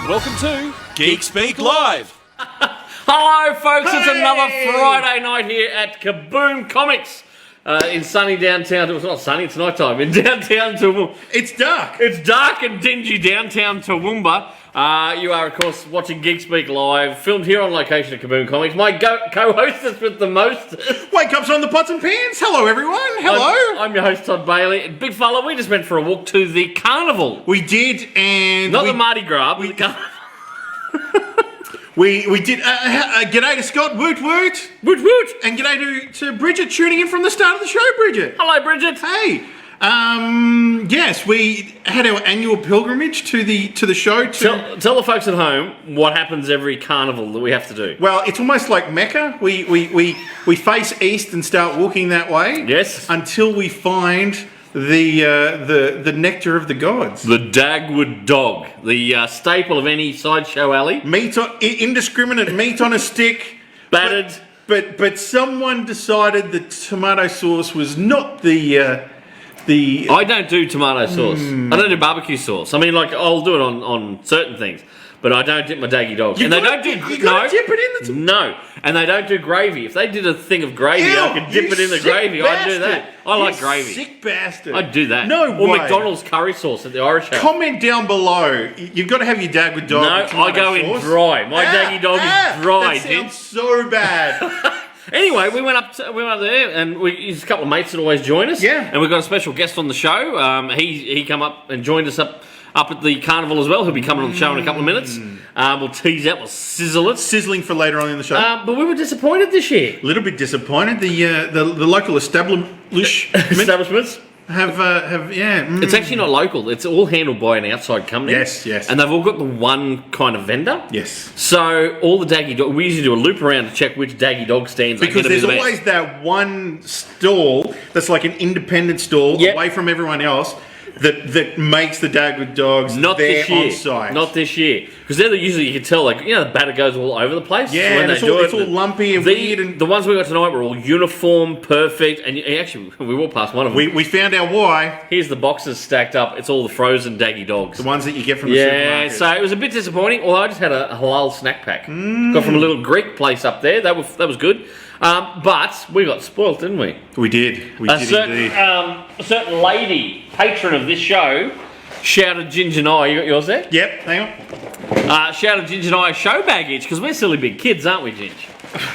Welcome to Geek Speak Live. Hello, folks. It's another Friday night here at Kaboom Comics in sunny downtown. It's not sunny. It's night time in downtown Toowoomba. It's dark. It's dark and dingy downtown Toowoomba. You are, of course, watching Geek Speak Live, filmed here on location at Kaboom Comics. My co-hostess with the most. Wake up's on the pots and pans. Hello, everyone. Hello. I'm your host, Todd Bailey. Big fella, we just went for a walk to the carnival. We did, and Not the Mardi Gras, but the carnival. we did. G'day to Scott. Woot woot. Woot woot. And g'day to Bridget tuning in from the start of the show. Bridget. Hello, Bridget. Hey. Yes, we had our annual pilgrimage to the show. Tell the folks at home what happens every carnival that we have to do. Well, it's almost like Mecca. We face east and start walking that way. Yes. Until we find the nectar of the gods. The Dagwood dog, the staple of any sideshow alley. Indiscriminate meat on a stick. Battered. But someone decided that tomato sauce was not the. I don't do tomato sauce. I don't do barbecue sauce. I mean, like, I'll do it on certain things, but I don't dip my daggy dog. You gotta dip it in the. No, and they don't do gravy. If they did a thing of gravy, I could dip it in the gravy. I'd do that. I like gravy. Sick bastard. I'd do that. No or way. McDonald's curry sauce at the Irish house. Comment down below. You've got to have your Dagwood dog. No, with tomato I go sauce. in dry. My daggy dog is dry. That sounds so bad. Anyway, we went up there, and there's a couple of mates that always join us. Yeah. And we've got a special guest on the show. He come up and joined us up at the carnival as well. He'll be coming on the show in a couple of minutes. We'll tease out, we'll sizzle it. Sizzling for later on in the show. But we were disappointed this year. A little bit disappointed. The local establishments have It's actually not local. It's all handled by an outside company. Yes. And they've all got the one kind of vendor. Yes. So all the daggy dog, we usually do a loop around to check which daggy dog stands. Because there's always that one stall that's like an independent stall away from everyone else that makes the Dagwood dogs not there this year. on site. Not this year. Because they're usually, you can tell, like, the batter goes all over the place. Yeah, when and they it's all lumpy and weird. And the ones we got tonight were all uniform, perfect, and actually, we walked past one of them. we found out why. Here's the boxes stacked up. It's all the frozen daggy dogs. The ones that you get from the supermarket. So it was a bit disappointing, although I just had a halal snack pack. Got from a little Greek place up there. That was good. But we got spoilt, didn't we? We did. A certain lady, patron of this show, shouted Ginger and I. You got yours there? Yep, hang on. Shouted Ginger and I show baggage, because we're silly big kids, aren't we, Ginger?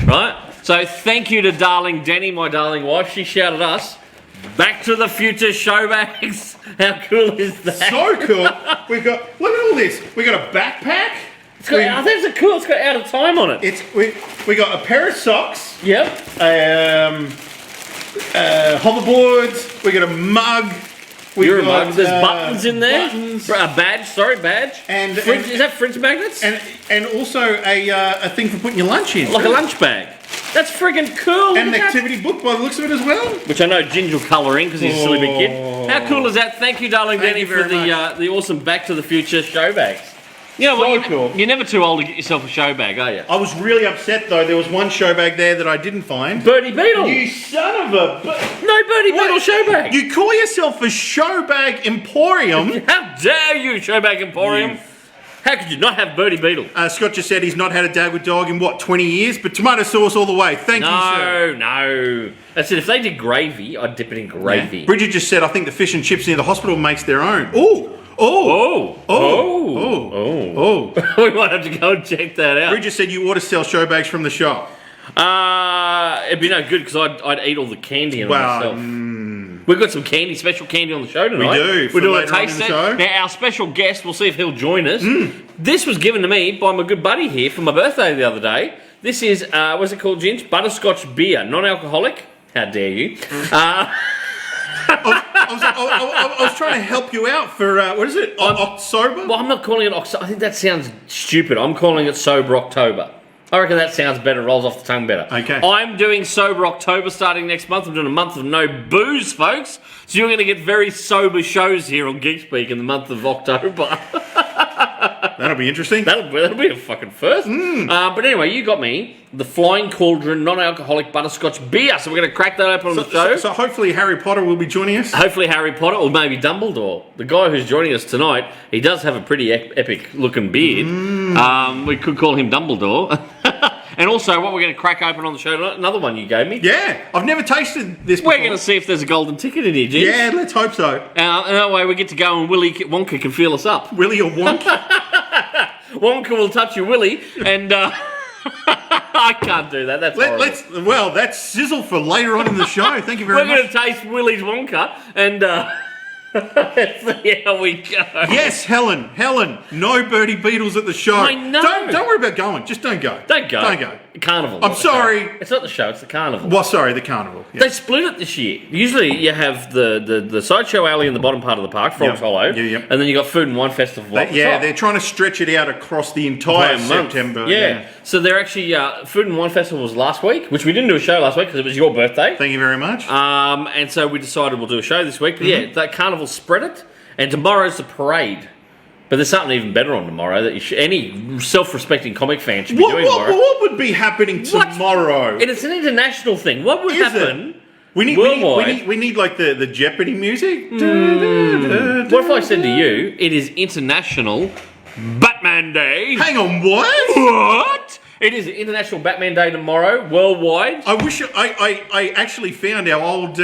Right? So thank you to darling Denny, my darling wife. She shouted us Back to the Future show bags. How cool is that? So cool. We've got, look at all this. We got a backpack. I think it's cool. It's got out of time on it. We got a pair of socks. Yep. Hoverboards. We got a mug. You're a mug. There's buttons in there. Buttons. A badge. Badge. And is that fridge magnets? And also a thing for putting your lunch in. Like a lunch bag. That's friggin' cool. And an activity book by the looks of it as well. Which I know Ginger will colour in because he's a silly big kid. How cool is that? Thank you, darling Danny, for the awesome Back to the Future show bags. You know what? Cool. You're never too old to get yourself a show bag, are you? I was really upset though. There was one show bag there that I didn't find. Birdie Beetle. You son of a... No Birdie Beetle show bag. You call yourself a show bag emporium? How dare you, show bag emporium? How could you not have Birdie Beetle? Scott just said he's not had a Dagwood dog in, 20 years? But tomato sauce all the way. Thank you, sir. No. I said if they did gravy, I'd dip it in gravy. Yeah. Bridget just said, I think the fish and chips near the hospital makes their own. We might have to go and check that out. Bridget said you ought to sell show bags from the shop. It'd be no good because I'd eat all the candy myself. We've got some special candy on the show tonight. We do. We're doing a taste test. Now, our special guest, we'll see if he'll join us. This was given to me by my good buddy here for my birthday the other day. This is, what's it called, Ginge? Butterscotch beer, non-alcoholic. How dare you? I was trying to help you out for, what is it? October? Well, I'm not calling it October. I think that sounds stupid. I'm calling it Sober October. I reckon that sounds better, rolls off the tongue better. Okay. I'm doing Sober October starting next month. I'm doing a month of no booze, folks. So you're going to get very sober shows here on Geek Speak in the month of October. That'll be interesting. That'll be a fucking first. But anyway, you got me the Flying Cauldron non-alcoholic butterscotch beer. So we're going to crack that open on the show. So hopefully Harry Potter will be joining us. Hopefully Harry Potter or maybe Dumbledore. The guy who's joining us tonight, he does have a pretty epic looking beard. We could call him Dumbledore. And also, what we're going to crack open on the show, another one you gave me. Yeah, I've never tasted this before. We're going to see if there's a golden ticket in here, Jim. Yeah, let's hope so. And that way we get to go and Willy Wonka can feel us up. Willy or Wonka? Wonka will touch your willy, and I can't do that. That's horrible. That's sizzle for later on in the show. Thank you very We're much. going to taste Willy's Wonka, and let's see how we go. Yes, Helen, no Birdie Beatles at the show. I know. Don't worry about going. Just don't go. Don't go. Don't go. Carnival. I'm sorry. It's not the show, it's the carnival. Well, sorry, the carnival. Yeah. They split it this year. Usually you have the Sideshow Alley in the bottom part of the park, Frogs Hollow, Yeah. and then you got Food and Wine Festival. They're trying to stretch it out across the entire month. September. Yeah. So they're actually Food and Wine Festival was last week, which we didn't do a show last week because it was your birthday. Thank you very much. And so we decided we'll do a show this week. But yeah, that carnival spread it, and tomorrow's the parade. But there's something even better on tomorrow that any self-respecting comic fan should be doing tomorrow. What would be happening tomorrow? And it's an international thing. What would happen? We need like the Jeopardy music. What if I said to you, it is International Batman Day? Hang on, what? What? It is International Batman Day tomorrow, worldwide. I wish I actually found our old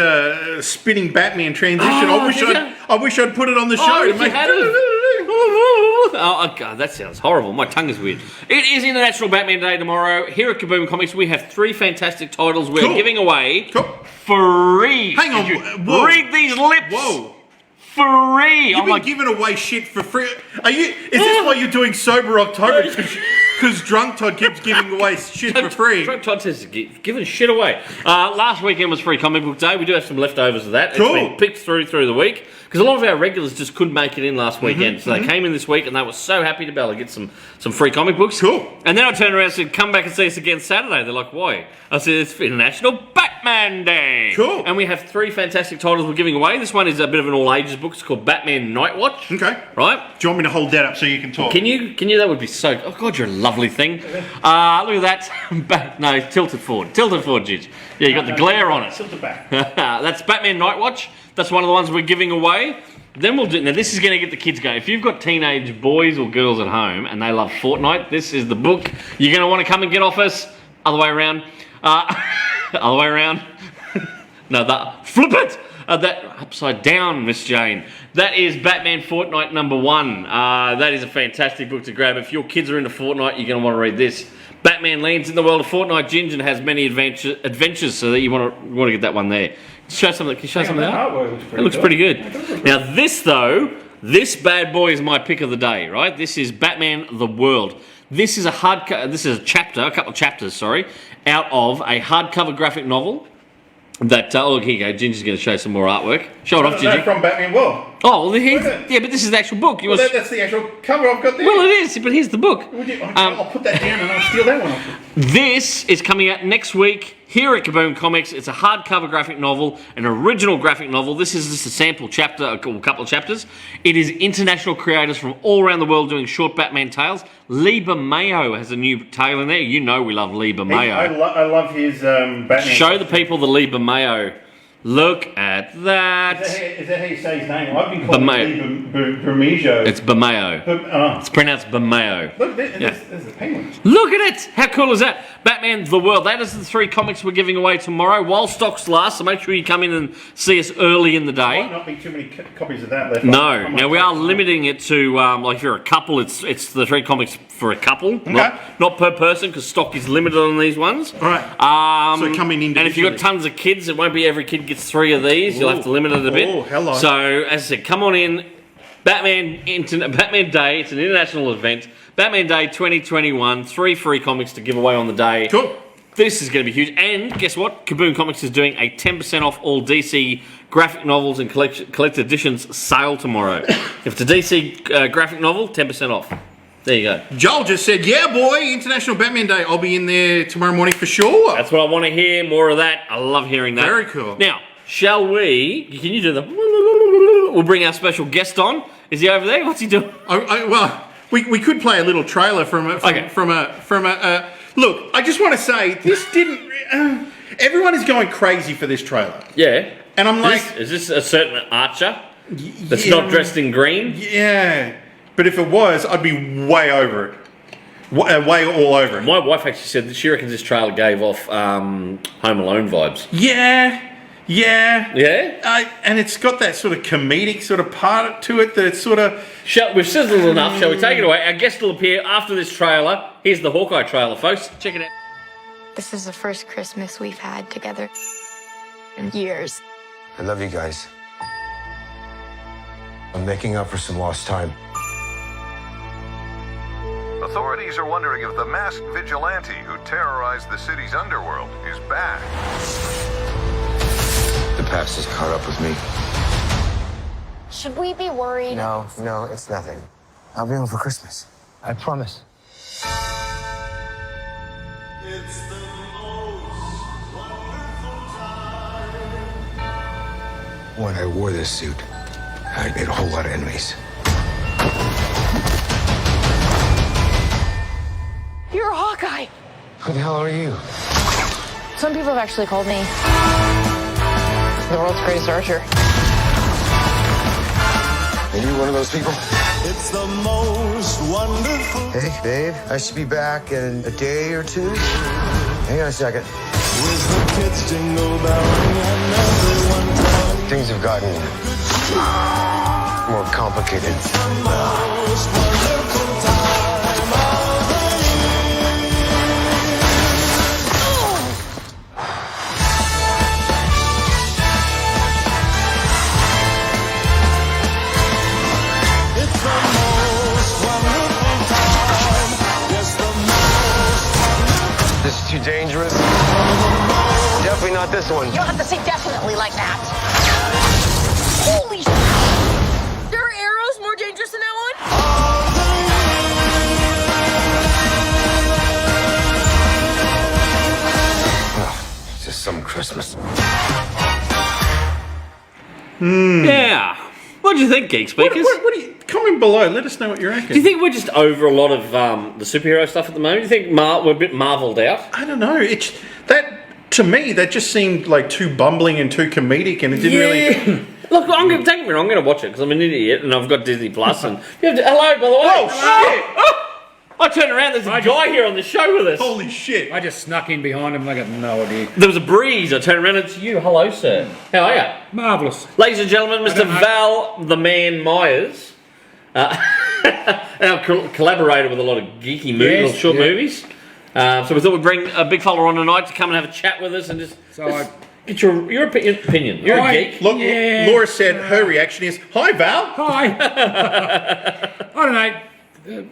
spinning Batman transition. I wish I'd put it on the show to make Oh, God, that sounds horrible. My tongue is weird. It is International Batman Day tomorrow. Here at Kaboom Comics, we have 3 fantastic titles we're giving away free. Hang on. Whoa. Read these lips. Whoa. Free. You've been giving away shit for free. Is this why you're doing Sober October? Because Drunk Todd keeps giving away shit for free. Drunk Todd says giving shit away. Last weekend was Free Comic Book Day. We do have some leftovers of that. It's been picked through the week. Because a lot of our regulars just couldn't make it in last weekend. So they came in this week and they were so happy to be able to get some free comic books. Cool. And then I turned around and said, come back and see us again Saturday. They're like, why? I said, it's International Batman Day. Cool. And we have 3 fantastic titles we're giving away. This one is a bit of an all ages book. It's called Batman Night Watch. Okay. Right? Do you want me to hold that up so you can talk? Can you? That would be so... Oh, God, you're a lovely thing. Look at that. No, tilted forward. Tilted forward, Gidge. Yeah, you got the glare on it. Tilted back. That's Batman Night Watch. That's one of the ones we're giving away. Then we'll do... Now, this is going to get the kids going. If you've got teenage boys or girls at home and they love Fortnite, this is the book you're going to want to come and get off us. Other way around. Other way around. No, flip it! That upside down, Miss Jane. That is Batman Fortnite #1. That is a fantastic book to grab. If your kids are into Fortnite, you're going to want to read this. Batman lands in the world of Fortnite, Ginge, and has many adventures, so that you want to get that one there. Show something. Can you show something? It looks pretty good. Now this though, this bad boy is my pick of the day, right? This is Batman: The World. This is a a couple of chapters, sorry, out of a hardcover graphic novel. That look, here you go. Ginger's going to show some more artwork. Show it off, Ginger. From Batman World. Oh, well, yeah, but this is the actual book. That's the actual cover I've got there. Well, it is, but here's the book. I'll put that down and I'll steal that one off. This is coming out next week here at Kaboom Comics. It's a hardcover graphic novel, an original graphic novel. This is just a sample chapter, a couple of chapters. It is international creators from all around the world doing short Batman tales. Lee Bermejo has a new tale in there. You know we love Lee Bermejo. I love his Batman. Show the people the Lee Bermejo. Look at that. Is that how you say his name? I've been calling him Bermejo. It's Bermejo. It's pronounced Bermejo. Look, there's the penguin. Look at it! How cool is that? Batman: The World. That is the 3 comics we're giving away tomorrow while stocks last, so make sure you come in and see us early in the day. Might not be too many copies of that left. No. Now, we are limiting it to, like if you're a couple, it's the 3 comics for a couple, not per person, because stock is limited on these ones. All right. So come in individually. And if you've got tons of kids, it won't be every kid gets 3 of these. You'll have to limit it a bit. Oh, hello. So, as I said, come on in. Batman Day, it's an international event. Batman Day 2021, 3 free comics to give away on the day. Cool. This is going to be huge. And guess what? Kaboom Comics is doing a 10% off all DC graphic novels and collected editions sale tomorrow. If it's a DC graphic novel, 10% off. There you go. Joel just said, yeah, boy, International Batman Day. I'll be in there tomorrow morning for sure. That's what I want to hear. More of that. I love hearing that. Very cool. Now, shall we... Can you do the... We'll bring our special guest on. Is he over there? What's he doing? Well, We could play a little trailer from a look. I just want to say this didn't. Everyone is going crazy for this trailer. Yeah. And I'm like, is this a certain Archer that's not dressed in green? Yeah, but if it was, I'd be way over it. Way all over it. My wife actually said that she reckons this trailer gave off Home Alone vibes. Yeah. Yeah? And it's got that sort of comedic sort of part to it that it's sort of... We've sizzled enough. Shall we take it away? Our guest will appear after this trailer. Here's the Hawkeye trailer, folks. Check it out. This is the first Christmas we've had together in years. I love you guys. I'm making up for some lost time. Authorities are wondering if the masked vigilante who terrorized the city's underworld is back. The past has caught up with me. Should we be worried? No, it's nothing. I'll be home for Christmas. I promise. When I wore this suit, I made a whole lot of enemies. You're a Hawkeye. Who the hell are you? Some people have actually called me the world's greatest archer. Are you one of those people? It's the most wonderful. Hey, babe, I should be back in a day or two. Hang on a second. With the kids jingle belling and everyone telling. Things have gotten more complicated. Most wonderful time of the It's the most wonderful time. Yes, the most wonderful. This is too dangerous. Definitely not this one. You don't have to say definitely like that. Holy sh**. There are arrows more dangerous than that It's just some Christmas. Yeah. What do you think, Geek Speakers? What do you... Comment below. Let us know what you reckon. Do you think we're just over a lot of the superhero stuff at the moment? Do you think we're a bit marvelled out? I don't know. To me, that just seemed like too bumbling and too comedic, and it didn't really... Look, don't get me wrong, I'm going to watch it because I'm an idiot and I've got Disney Plus. And hello, by the way. Oh, shit! I turn around, there's a guy here on the show with us. Holy shit! I just snuck in behind him and I got no idea. There was a breeze. I turn around, it's you. Hello, sir. How are you? Marvellous. Ladies and gentlemen, Mr. don't know. Val the Man Myers, our collaborator with a lot of geeky movies, Yes, short yeah. movies. So we thought we'd bring a big fella on tonight to come and have a chat with us and just get your opinion. You're a geek. Look, Yeah. Laura said her reaction is, "Hi, Val." Hi. I don't know.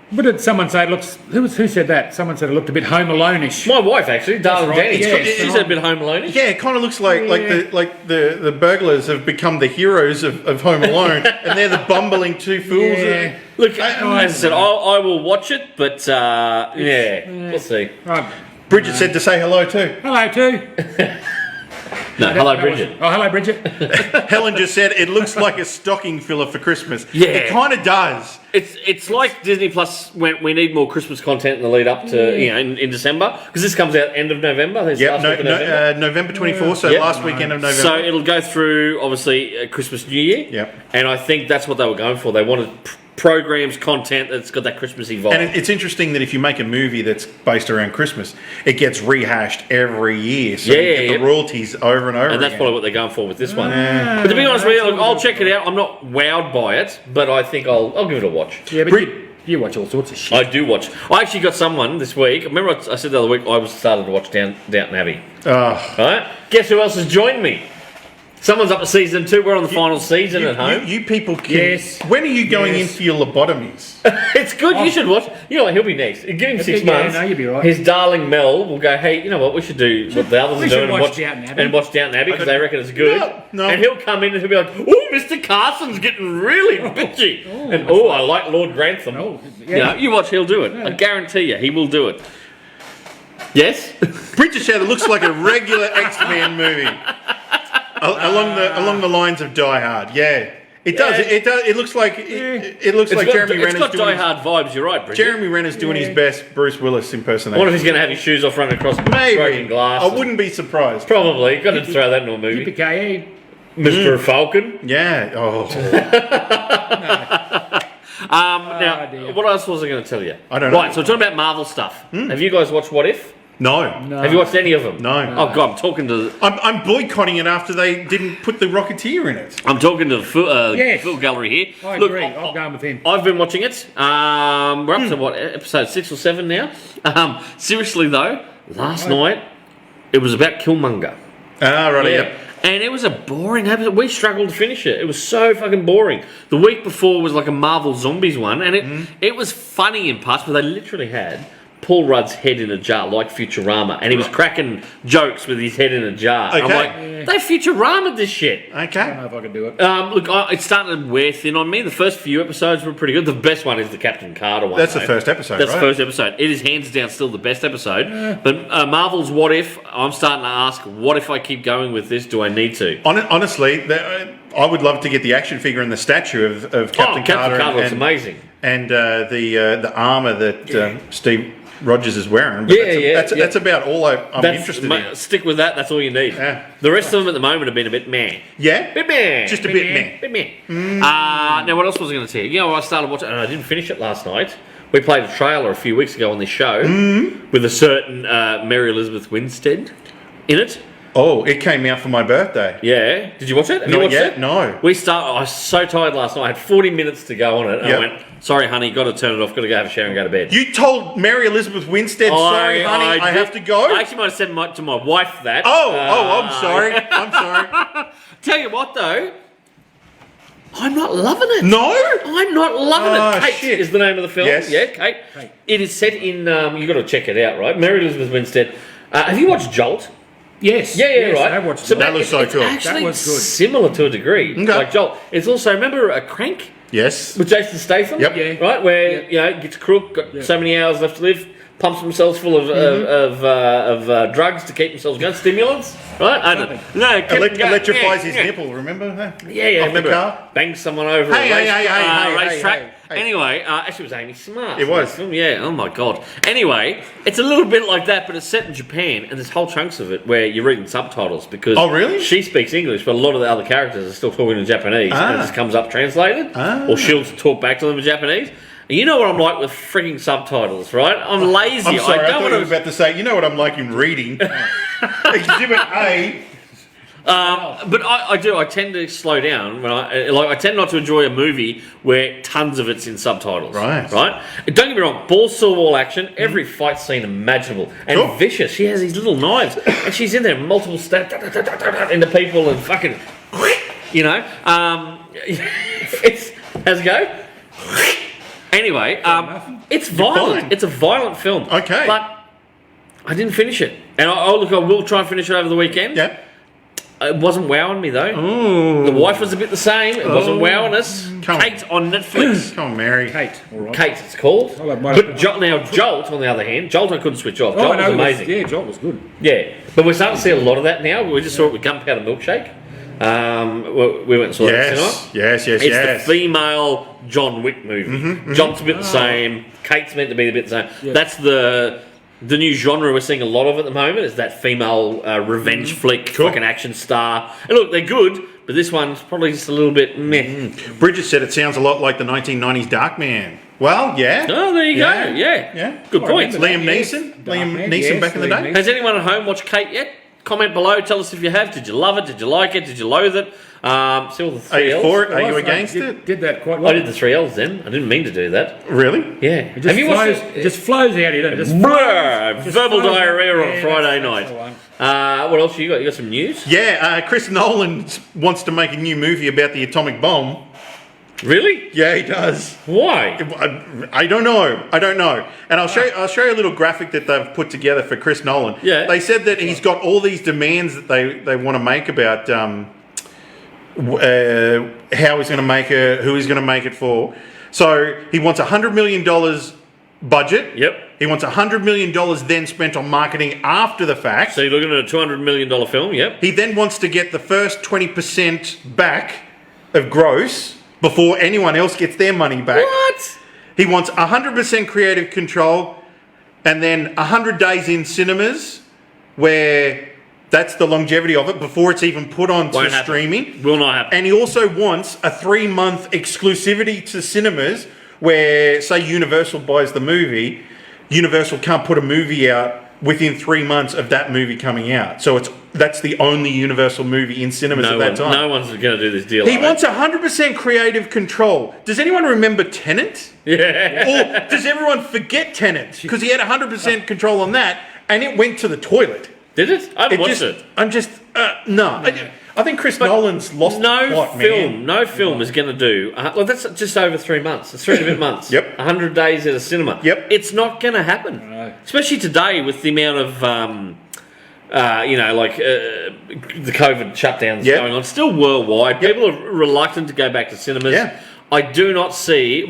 What did someone say? It looks. Who said that? Someone said it looked a bit Home Alone-ish. My wife, actually, darling right. Danny. Yeah, She said a bit Home Alone. Yeah, it kind of looks like the burglars have become the heroes of Home Alone, and they're the bumbling two fools. Yeah. Look, as I said, I will watch it, but we'll see. Right. Bridget said to say hello too. Hello, too. No, hello, Bridget. Oh, hello, Bridget. Helen just said it looks like a stocking filler for Christmas. Yeah. It kind of does. It's like Disney Plus when we need more Christmas content in the lead up to in December because this comes out end of November. I think it's Yep, last week of November. November 24th, so Yep. last weekend of November. So it'll go through obviously Christmas New Year. Yep. And I think that's what they were going for. They wanted programs, content that's got that Christmassy vibe. And it's interesting that if you make a movie that's based around Christmas, it gets rehashed every year. So you get the royalties over and over And that's again. probably what they're going for with this one. But to be honest with you, look, I'll check it out. I'm not wowed by it, but I think I'll give it a watch. Yeah, but you watch all sorts of shit. I do watch. I actually got someone this week. Remember I said the other week I was started to watch Downton Abbey. Oh. Right? Guess who else has joined me? Someone's up to season 2. We're on the final season at home. You people can... Yes. When are you going Yes. in for your lobotomies? It's good. You should watch. You know what? He'll be next. Give him 6 Yeah, months. no, you'll be right. His darling Mel will go, hey, you know what? We should do what the others We are should doing and watch watch Downton Abbey. because they reckon it's good. No. And he'll come in and he'll be like, oh, Mr. Carson's getting really bitchy. And I like Lord Grantham. Oh, yeah. You know, you watch, he'll do it. I guarantee you, he will do it. Yes? Bridget said it looks like a regular X-Men movie. Along the lines of Die Hard. Yeah. It does. It does. It looks like it looks like Jeremy It's Renner's got doing. Die Hard vibes. You're right, Bridget. Jeremy Renner's doing his best Bruce Willis impersonation. What if he's going to have his shoes off running across broken Maybe. glass? I wouldn't be surprised. Probably. Got to throw that into a movie. Yippee-ki-yay. Mr. Falcon. Yeah. Oh. Now, dear. what else was I going to tell you? I don't know. Right, so we're talking about Marvel stuff. Have you guys watched What If? No. Have you watched any of them? No. Oh God, I'm talking to I'm boycotting it after they didn't put the Rocketeer in it. the Yes. Phil Gallery here. I Look, agree. I'm going with him. I've been watching it. We're up to what, episode 6 or 7 now? Seriously though, last night it was about Killmonger. Ah, right. Yeah. Yeah. And it was a boring episode. We struggled to finish it. It was so fucking boring. The week before was like a Marvel Zombies one, and it was funny in parts, but they literally had Paul Rudd's head in a jar, like Futurama, and he was cracking jokes with his head in a jar. Okay. I'm like, they Futurama this shit. I don't Okay. know if I could do it. Look, it's starting to wear thin on me. The first few episodes were pretty good. The best one is the Captain Carter one. That's the though. first episode, That's right? the first episode. It is hands down still the best episode. But Marvel's What If, I'm starting to ask, what if I keep going with this? Do I need to? Honestly, I would love to get the action figure and the statue of Captain Carter. Carter looks and, amazing. And the armor that Steve Rogers is wearing. But that's about all I'm interested in. Stick with that. That's all you need. Yeah. The rest of them at the moment have been a bit meh. Yeah? Bit meh. Just a bit meh. Bit meh. Now, what else was I going to tell you? You know, I started watching, and I didn't finish it last night. We played a trailer a few weeks ago on this show with a certain Mary Elizabeth Winstead in it. Oh, it came out for my birthday. Yeah. Did you watch it? Have you Not watched yet, it? no. I was so tired last night. I had 40 minutes to go on it. And Yep. I went, sorry, honey, got to turn it off. Got to go have a shower and go to bed. You told Mary Elizabeth Winstead, sorry, honey, I did- have to go? I actually might have said to my wife that. I'm sorry. I'm sorry. Tell you what, though. I'm not loving it. No? I'm not loving Oh, it. Kate shit. is the name of the film. Yes. Yeah, Kate. It is set in, you've got to check it out, right? Mary Elizabeth Winstead. Have you watched Jolt? Yes. Yeah, yes, right. I watched So it. That looks so it's cool. actually That was good. similar to a degree, Okay. like Jolt. It's also, remember a Crank Yes. with Jason Statham? Yep. Yeah. Right, where, Yep. you know, gets crook, got so many hours left to live, pumps themselves full of drugs to keep themselves going, stimulants, right? I don't know. Electrifies his nipple, remember? Huh? Yeah, Off the remember, car? bangs someone over Hey, a hey, hey, hey, racetrack. hey, hey. Anyway, actually it was Amy Smart. It was. Yeah, oh my God. Anyway, it's a little bit like that, but it's set in Japan, and there's whole chunks of it where you're reading subtitles because Oh, really? she speaks English, but a lot of the other characters are still talking in Japanese, and it just comes up translated, or she'll talk back to them in Japanese. And you know what I'm like with freaking subtitles, right? I'm lazy. I'm sorry, I, don't thought want you were about to say, you know what I'm like in reading? Exhibit A. But I do. I tend to slow down when I tend not to enjoy a movie where tons of it's in subtitles. Right. Right. And don't get me wrong. Balls to the wall action. Every fight scene imaginable. And Sure. vicious. She has these little knives, and she's in there multiple stabs into people and fucking, you know. It's how's it go? Anyway, it's violent. fine. It's a violent film. Okay. But I didn't finish it, and I will try and finish it over the weekend. Yeah. It wasn't wowing me though. The wife was a bit the same. It wasn't wowing us. Come on. Kate on Netflix. Come on, Mary. Kate. All right. Kate, it's called. I like my- But now Jolt, on the other hand, Jolt I couldn't switch off. Oh, Jolt no, was it amazing. yeah, Jolt was good. Yeah, but we're starting to see a lot of that now. We just saw it with Gunpowder Milkshake. We went and saw that tonight. Yes. It's Yes. the female John Wick movie. John's a bit the same. Kate's meant to be a bit the same. Yeah. That's the new genre we're seeing a lot of at the moment. Is that female revenge flick, fucking action star. And look, they're good, but this one's probably just a little bit meh. Bridget said it sounds a lot like the 1990s Darkman. Well, yeah. Oh, there you Yeah. go. Yeah. Yeah. Good I point. remember Liam that, Neeson? yes. Liam Darkman, Neeson yes, back in the Liam day? Neeson. Has anyone at home watched Kate yet? Comment below. Tell us if you have. Did you love it? Did you like it? Did you loathe it? See all the Are three you L's. for it? Are Well, you I against did, it? Did that quite well. I did the 3 L's then. I didn't mean to do that. Really? Yeah. It just Have you flows, watched it just flows out. It just Blur, just verbal flows. diarrhea on Yeah, Friday that's the night. one. What else you got? You got some news? Yeah, Chris Nolan wants to make a new movie about the atomic bomb. Really? Yeah, he does. Why? I don't know. And I'll show you a little graphic that they've put together for Chris Nolan. Yeah. They said that he's got all these demands that they want to make about how he's going to make it, who he's going to make it for. So he wants $100 million budget. Yep. He wants $100 million then spent on marketing after the fact. So you're looking at a $200 million film? Yep. He then wants to get the first 20% back of gross before anyone else gets their money back. What? He wants 100% creative control, and then 100 days in cinemas, where that's the longevity of it before it's even put on Won't to happen. streaming. Will not happen. And he also wants a 3-month exclusivity to cinemas, where, say, Universal buys the movie, Universal can't put a movie out within 3 months of that movie coming out. So that's the only Universal movie in cinemas at that time. No one's going to do this deal. He like wants 100% creative control. Does anyone remember Tenet? that. Yeah. Or does everyone forget Tenet? Because he had 100% control on that, and it went to the toilet. Did it? I haven't watched it. I'm just no. I think Chris Nolan's lost the plot, man. No film is going to do. Well, that's just over 3 months. It's 3 and a bit months. Yep. 100 days at a cinema. Yep. It's not going to happen. No. Especially today with the amount of, the COVID shutdowns Yep. going on. Still worldwide. Yep. People are reluctant to go back to cinemas. Yeah. I do not see.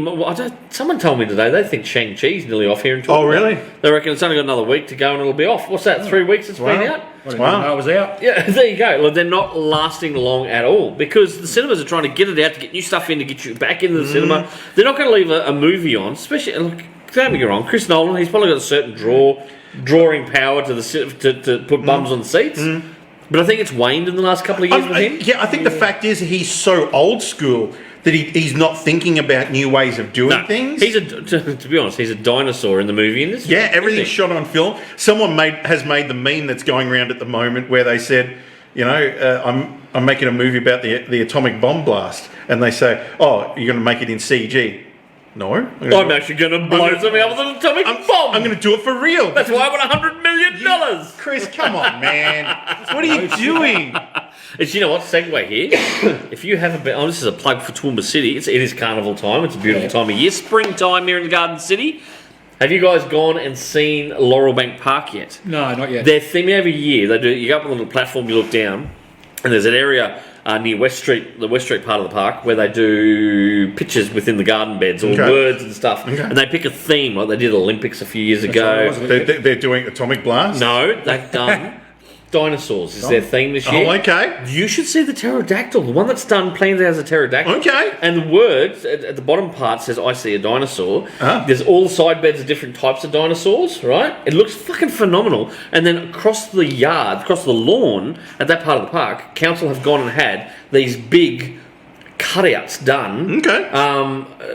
Someone told me today they think Shang-Chi's nearly off here in Oh, Toronto. really? They reckon it's only got another week to go and it'll be off. What's that? 3 weeks it's been out? I didn't Wow. know I was out. Yeah, there you go. Well, they're not lasting long at all because the cinemas are trying to get it out to get new stuff in to get you back into the cinema. They're not going to leave a movie on, especially. Look, don't get me wrong, Chris Nolan. He's probably got a certain drawing power to to put bums on seats. But I think it's waned in the last couple of years with him. Yeah, I think the fact is he's so old school that he's not thinking about new ways of doing things. He's to be honest, he's a dinosaur in the movie industry. Yeah, everything's shot on film. Someone has made the meme that's going around at the moment where they said, I'm making a movie about the atomic bomb blast, and they say, oh, you're going to make it in CG. No, I'm actually going to blow something up with an atomic bomb. I'm going to do it for real. That's why I want $100 million. Chris, come on, man. What are you doing? It's, you know what, segue here. If you haven't been, this is a plug for Toowoomba City. It is carnival time. It's a beautiful time of year. Springtime here in the Garden City. Have you guys gone and seen Laurelbank Park yet? No, not yet. Their theme every year, they do. You go up on a little platform, you look down, and there's an area near West Street, the West Street part of the park, where they do pictures within the garden beds, or words and stuff. Okay. And they pick a theme, like they did Olympics a few years ago. They're doing atomic blast? No, they've done dinosaurs is their theme this year. Oh, okay. You should see the pterodactyl, the one that's done planned as a pterodactyl. Okay. And the words at the bottom part says, I see a dinosaur. There's all the side beds of different types of dinosaurs, right? It looks fucking phenomenal. And then across the yard, across the lawn, at that part of the park, council have gone and had these big cutouts done. Okay.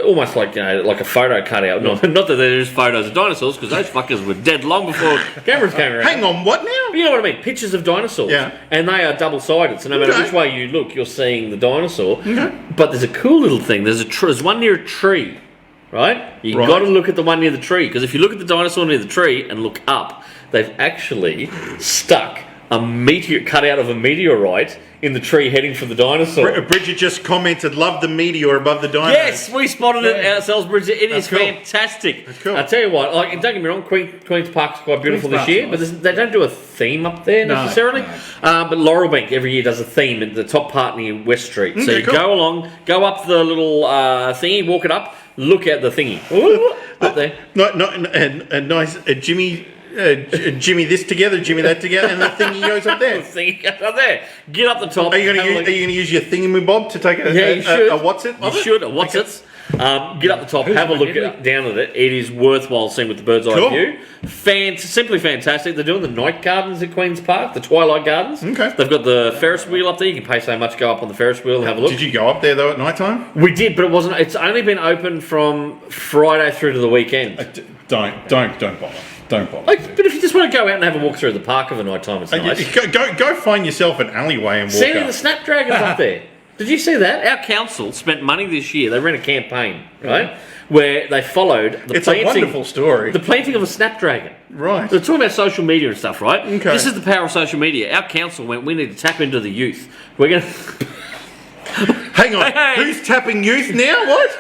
Almost like, like a photo cutout. Not that there's photos of dinosaurs, because those fuckers were dead long before cameras came around. Hang on, what now? You know what I mean? Pictures of dinosaurs. Yeah. And they are double-sided, so no matter which way you look, you're seeing the dinosaur. But there's a cool little thing. There's one near a tree, right? You've got to look at the one near the tree, because if you look at the dinosaur near the tree and look up, they've actually stuck a cutout of a meteorite in the tree heading for the dinosaur. Bridget just commented, love the meteor above the dino. Yes, we spotted it ourselves, Bridget. It is cool. fantastic. That's cool. I tell you what, don't get me wrong, Queen's Park's quite beautiful this year, but they don't do a theme up there necessarily. But Laurelbank every year does a theme at the top part near West Street. So you go along, go up the little thingy, walk it up, look at the thingy. Up there. A nice Jimmy this together, Jimmy that together, and the thingy goes up there. The thingy goes up there. Get up the top. Are you going to use your thingy-bob to take a what's it? You should. A what's it? Get up the top, have a look down at it. It is worthwhile seeing with the bird's eye view. Simply fantastic. They're doing the night gardens at Queen's Park, the Twilight Gardens. Okay. They've got the Ferris wheel up there. You can pay so much, go up on the Ferris wheel and have a look. Did you go up there though at night time? We did, but it wasn't. It's only been open from Friday through to the weekend. Don't bother. Don't bother. But if you just want to go out and have a walk through the park of a night time, it's nice. Go find yourself an alleyway and walk See up. the Snapdragons up there. Did you see that? Our council spent money this year. They ran a campaign, right, where they followed the planting. It's a wonderful story. The planting of a snapdragon. Right. They're talking about social media and stuff, right? Okay. This is the power of social media. Our council went, we need to tap into the youth. We're going to... Hang on. Hey. Who's tapping youth now? What?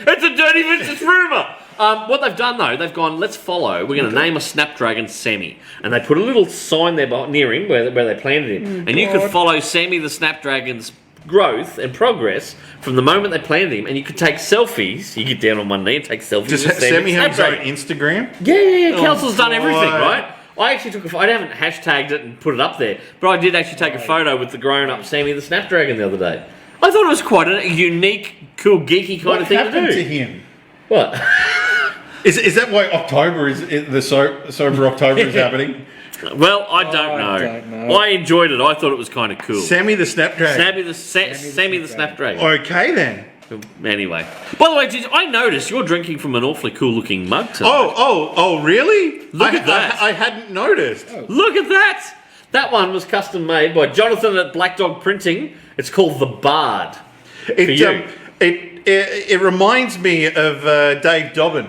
It's a dirty vicious rumour. What they've done though, they've gone, let's follow. We're going to name a Snapdragon Sammy, and they put a little sign there near him where they planted him, and you could follow Sammy the Snapdragon's growth and progress from the moment they planted him, and you could take selfies. You get down on one knee and take selfies. Does with Sammy have his own Snapdragon. Instagram? Yeah. Council's done everything, boy. right? I actually took I haven't hashtagged it and put it up there, but I did actually take a photo with the grown-up Sammy the Snapdragon the other day. I thought it was quite a unique, cool, geeky kind What of thing to happened do. to him? What? Is that why October is the sober October is happening? Well, I don't know. don't know. I enjoyed it. I thought it was kind of cool. Sammy the Snapdragon. Sammy the Snapdragon. Okay then. Anyway. By the way, I noticed you're drinking from an awfully cool looking mug tonight. Oh, really? Look at that. I hadn't noticed. Look at that! That one was custom made by Jonathan at Black Dog Printing. It's called The Bard. It reminds me of Dave Dobbin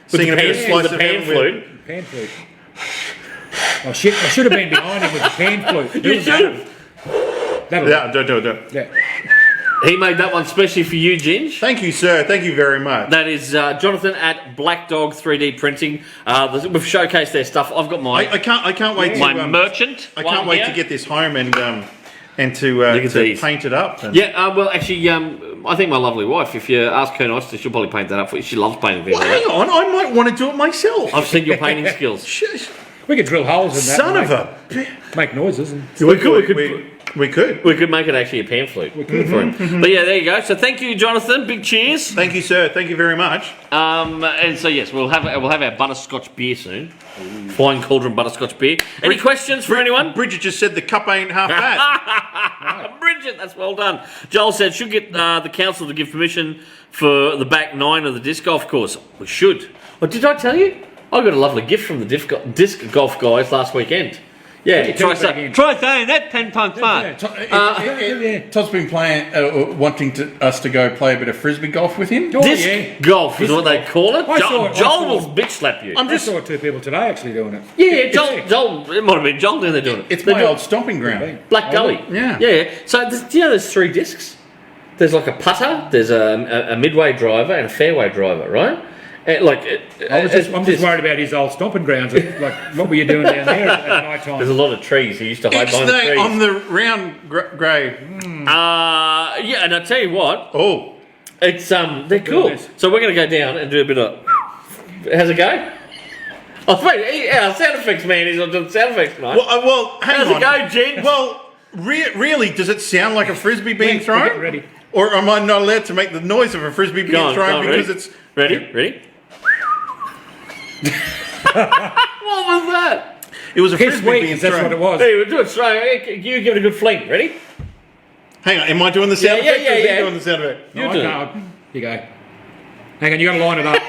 singing a bit of Slice of pan Heaven flute. Pan flute. Oh shit! I should have been behind him with the pan flute. You should have. That'll Yeah, don't. Yeah. He made that one specially for you, Ginge. Thank you, sir. Thank you very much. That is Jonathan at Black Dog 3D Printing. We've showcased their stuff. I've got my I can't wait my to merchant. I can't one wait here. to get this home and at to these. paint it up. And Yeah, well, actually, I think my lovely wife, if you ask her nicely, she'll probably paint that up for you. She loves painting things Well, like hang that. on, I might want to do it myself. I've seen your painting skills. Shush. We could drill holes in that. Son and of a. make noises and. We could We could. make it actually a pan flute for him. But yeah, there you go. So thank you, Jonathan. Big cheers. Thank you, sir. Thank you very much. And so yes, we'll have our butterscotch beer soon. Flying Cauldron butterscotch beer. Any questions for anyone? Bridget just said the cup ain't half bad. Bridget, that's well done. Joel said, should get the council to give permission for the back 9 of the disc golf course. We should. Well, did I tell you? I got a lovely gift from the disc golf guys last weekend. Yeah, try saying that 10 times fast. Todd's been wanting us to go play a bit of frisbee golf with him. Oh, Disc yeah. golf is what they call it. I saw it, Joel I will saw it. bitch slap you. I saw 2 people today actually doing it. Yeah, Joel, it might have been Joel down there doing it. It's They're my doing- old stomping ground. Black Gully. Yeah. Yeah. So there's 3 discs. There's like a putter, there's a midway driver, and a fairway driver, right? And I'm just worried about his old stomping grounds. Like, what were you doing down there at night time? there's a lot of trees. He used to hide behind the trees. On the round grey. Yeah, and I tell you what, Oh. it's they're cool. Nice. So we're gonna go down and do a bit of. How's it go? Oh wait, our sound effects man is on doing sound effects tonight. Well, hang How's on. it go, Jen? Well, really, does it sound like a frisbee being We're thrown? getting ready. Or am I not allowed to make the noise of a frisbee being thrown because ready? it's... Ready? What was that? It was a Piss frisbee being weak, that's thrown. what it was. Hey, we'll do it straight. You give it a good fling. Ready? Hang on, am I doing the sound Yeah, effect or is he yeah. doing the sound effect? You Oh, do it. no. You go. Hang on, you got to line it up.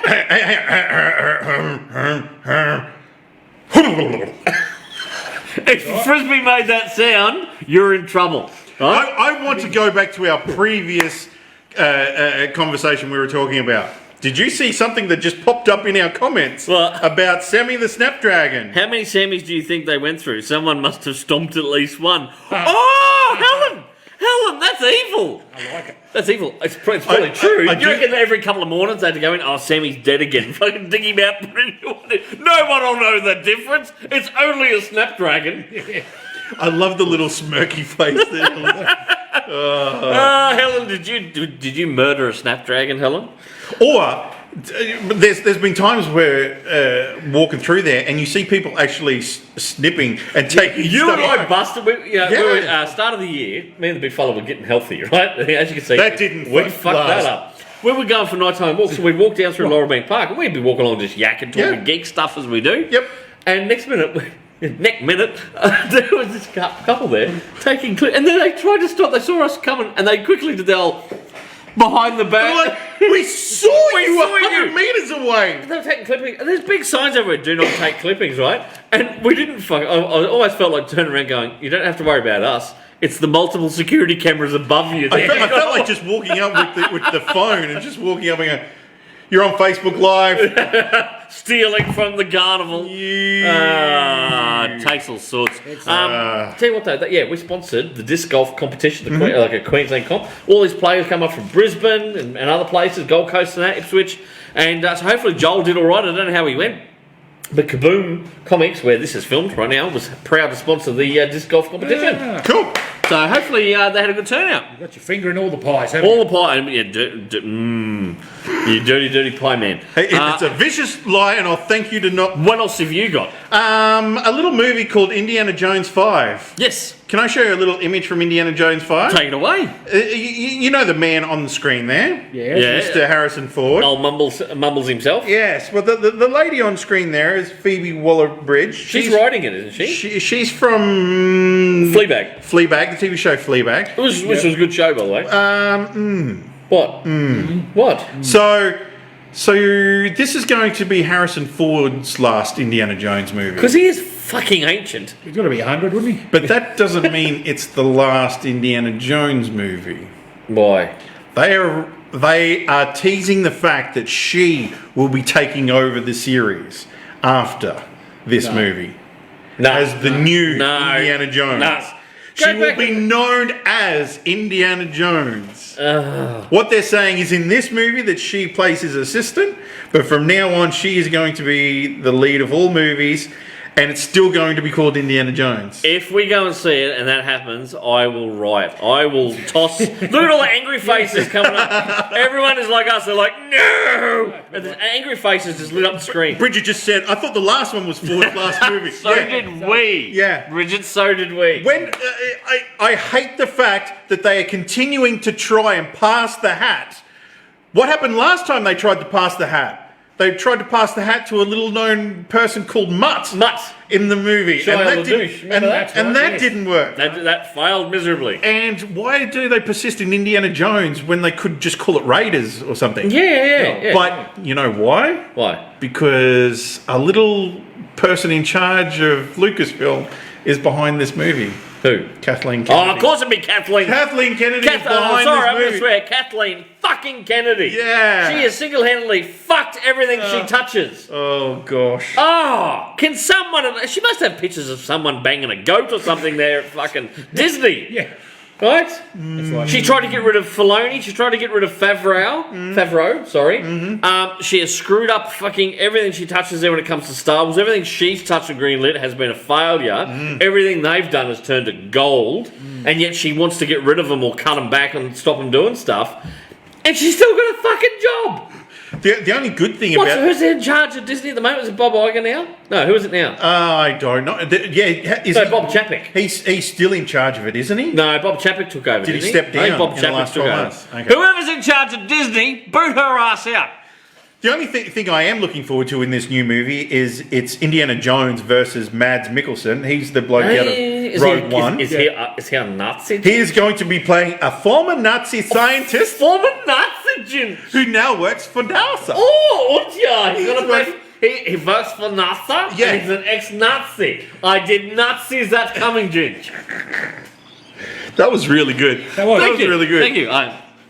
If Frisbee made that sound, you're in trouble. Right? I want to go back to our previous conversation we were talking about. Did you see something that just popped up in our comments What? about Sammy the Snapdragon? How many Sammys do you think they went through? Someone must have stomped at least one. Oh, Helen, that's evil. I like it. That's evil. It's probably true. I you do- reckon that every couple of mornings they had to go in, oh, Sammy's dead again. Fucking dig him out, put a new one in. No one will know the difference. It's only a Snapdragon. I love the little smirky face there. Helen, did you murder a Snapdragon, Helen? Or there's been times where walking through there and you see people actually snipping and taking You stuff and I home. busted. We Yeah. were, start of the year, me and the big fella were getting healthy, right? As you can see, That didn't we fuck fucked last. that up. We were going for nighttime walks, so we'd walk down through Laurel Bank Park, and we'd be walking along just yakking, talking Yeah. geek stuff as we do. Yep. And next minute, there was this couple there taking clips, and then they tried to stop. They saw us coming, and they quickly did the old behind the back. Like, we saw you saw 100 you. meters away. They were taking clippings, and there's big signs everywhere, do not take clippings, right? And we didn't fuck, I almost felt like turning around going, you don't have to worry about us, it's the multiple security cameras above you there. I felt like just walking up with the phone and just walking up and going, you're on Facebook Live. Stealing from the carnival. Takes all sorts. Tell you what though, we sponsored the disc golf competition, like a Queensland comp. All these players come up from Brisbane and other places, Gold Coast and that, Ipswich. And so hopefully Joel did all right. I don't know how he went. But Kaboom Comics, where this is filmed right now, was proud to sponsor the disc golf competition. Yeah. Cool. So hopefully they had a good turnout. You got your finger in all the pies, haven't All the pie, you dirty pie man. Hey, it's a vicious lie, and I'll thank you to not. What else have you got? A little movie called Indiana Jones 5. Yes. Can I show you a little image from Indiana Jones 5? Take it away. You know the man on the screen there? Yes. Mr. Harrison Ford. Old Mumbles himself. Yes, well, the lady on screen there is Phoebe Waller-Bridge. She's writing it, isn't she? She's from Fleabag. Fleabag, the TV show Fleabag. Which was a good show, by the way. What? What? So this is going to be Harrison Ford's last Indiana Jones movie. Because he is fucking ancient. He's got to be 100, wouldn't he? But that doesn't mean it's the last Indiana Jones movie. Why? They are teasing the fact that she will be taking over the series after this movie No. as the new No. Indiana Jones. No. She Go will back be and- known as Indiana Jones. What they're saying is in this movie that she plays his assistant, but from now on she is going to be the lead of all movies, and it's still going to be called Indiana Jones. If we go and see it and that happens, I will riot. I will toss. Look at all the angry faces coming up. Everyone is like us. They're like, no! And the angry faces just lit up the screen. Bridget just said, I thought the last one was Ford's last movie. So did we. Yeah. Bridget, so did we. When I hate the fact that they are continuing to try and pass the hat. What happened last time they tried to pass the hat? They tried to pass the hat to a little-known person called Mutt. Mutt. In the movie. Shia that LaDouche, didn't, remember that? and that Yes. didn't work. That failed miserably. And why do they persist in Indiana Jones when they could just call it Raiders or something? Yeah. But you know why? Why? Because a little person in charge of Lucasfilm is behind this movie. Who? Kathleen Oh, Kennedy. of course it'd be Kathleen. Kathleen Kennedy is Sorry, behind I'm going this to movie. swear. Kathleen fucking Kennedy. Yeah. She has single-handedly fucked everything she touches. Oh gosh. Oh, can someone... She must have pictures of someone banging a goat or something there at fucking Disney. Yeah. Right? That's why. She tried to get rid of Filoni. She tried to get rid of Favreau. Sorry. She has screwed up fucking everything she touches there when it comes to Star Wars. Everything she's touched with Greenlit has been a failure. Everything they've done has turned to gold. And yet she wants to get rid of them or cut them back and stop them doing stuff. And she's still got a fucking job. The only good thing What's, about who's in charge of Disney at the moment? Is it Bob Iger now? No, who is it now? I don't know. Is No, he- Bob Chapek. He's still in charge of it, isn't he? No, Bob Chapek took over. Did he didn't step I think down Bob in the Chapek last took 12 over. months? Okay. Whoever's in charge of Disney, boot her ass out. The only thing I am looking forward to in this new movie is it's Indiana Jones versus Mads Mikkelsen. He's the bloke out of Rogue One. Is he a Nazi? He is going to be playing a former Nazi scientist Former Nazi Jin. who now works for NASA. Oh, yeah. He's gonna Right. play. He works for NASA. Yeah. And he's an ex-Nazi. I did not see that coming, Jin. That was really good. That was. That was really good. Thank you.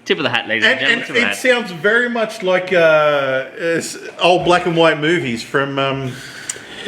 Tip of the hat, ladies and And gentlemen. Tip of the it hat. sounds very much like old black and white movies from.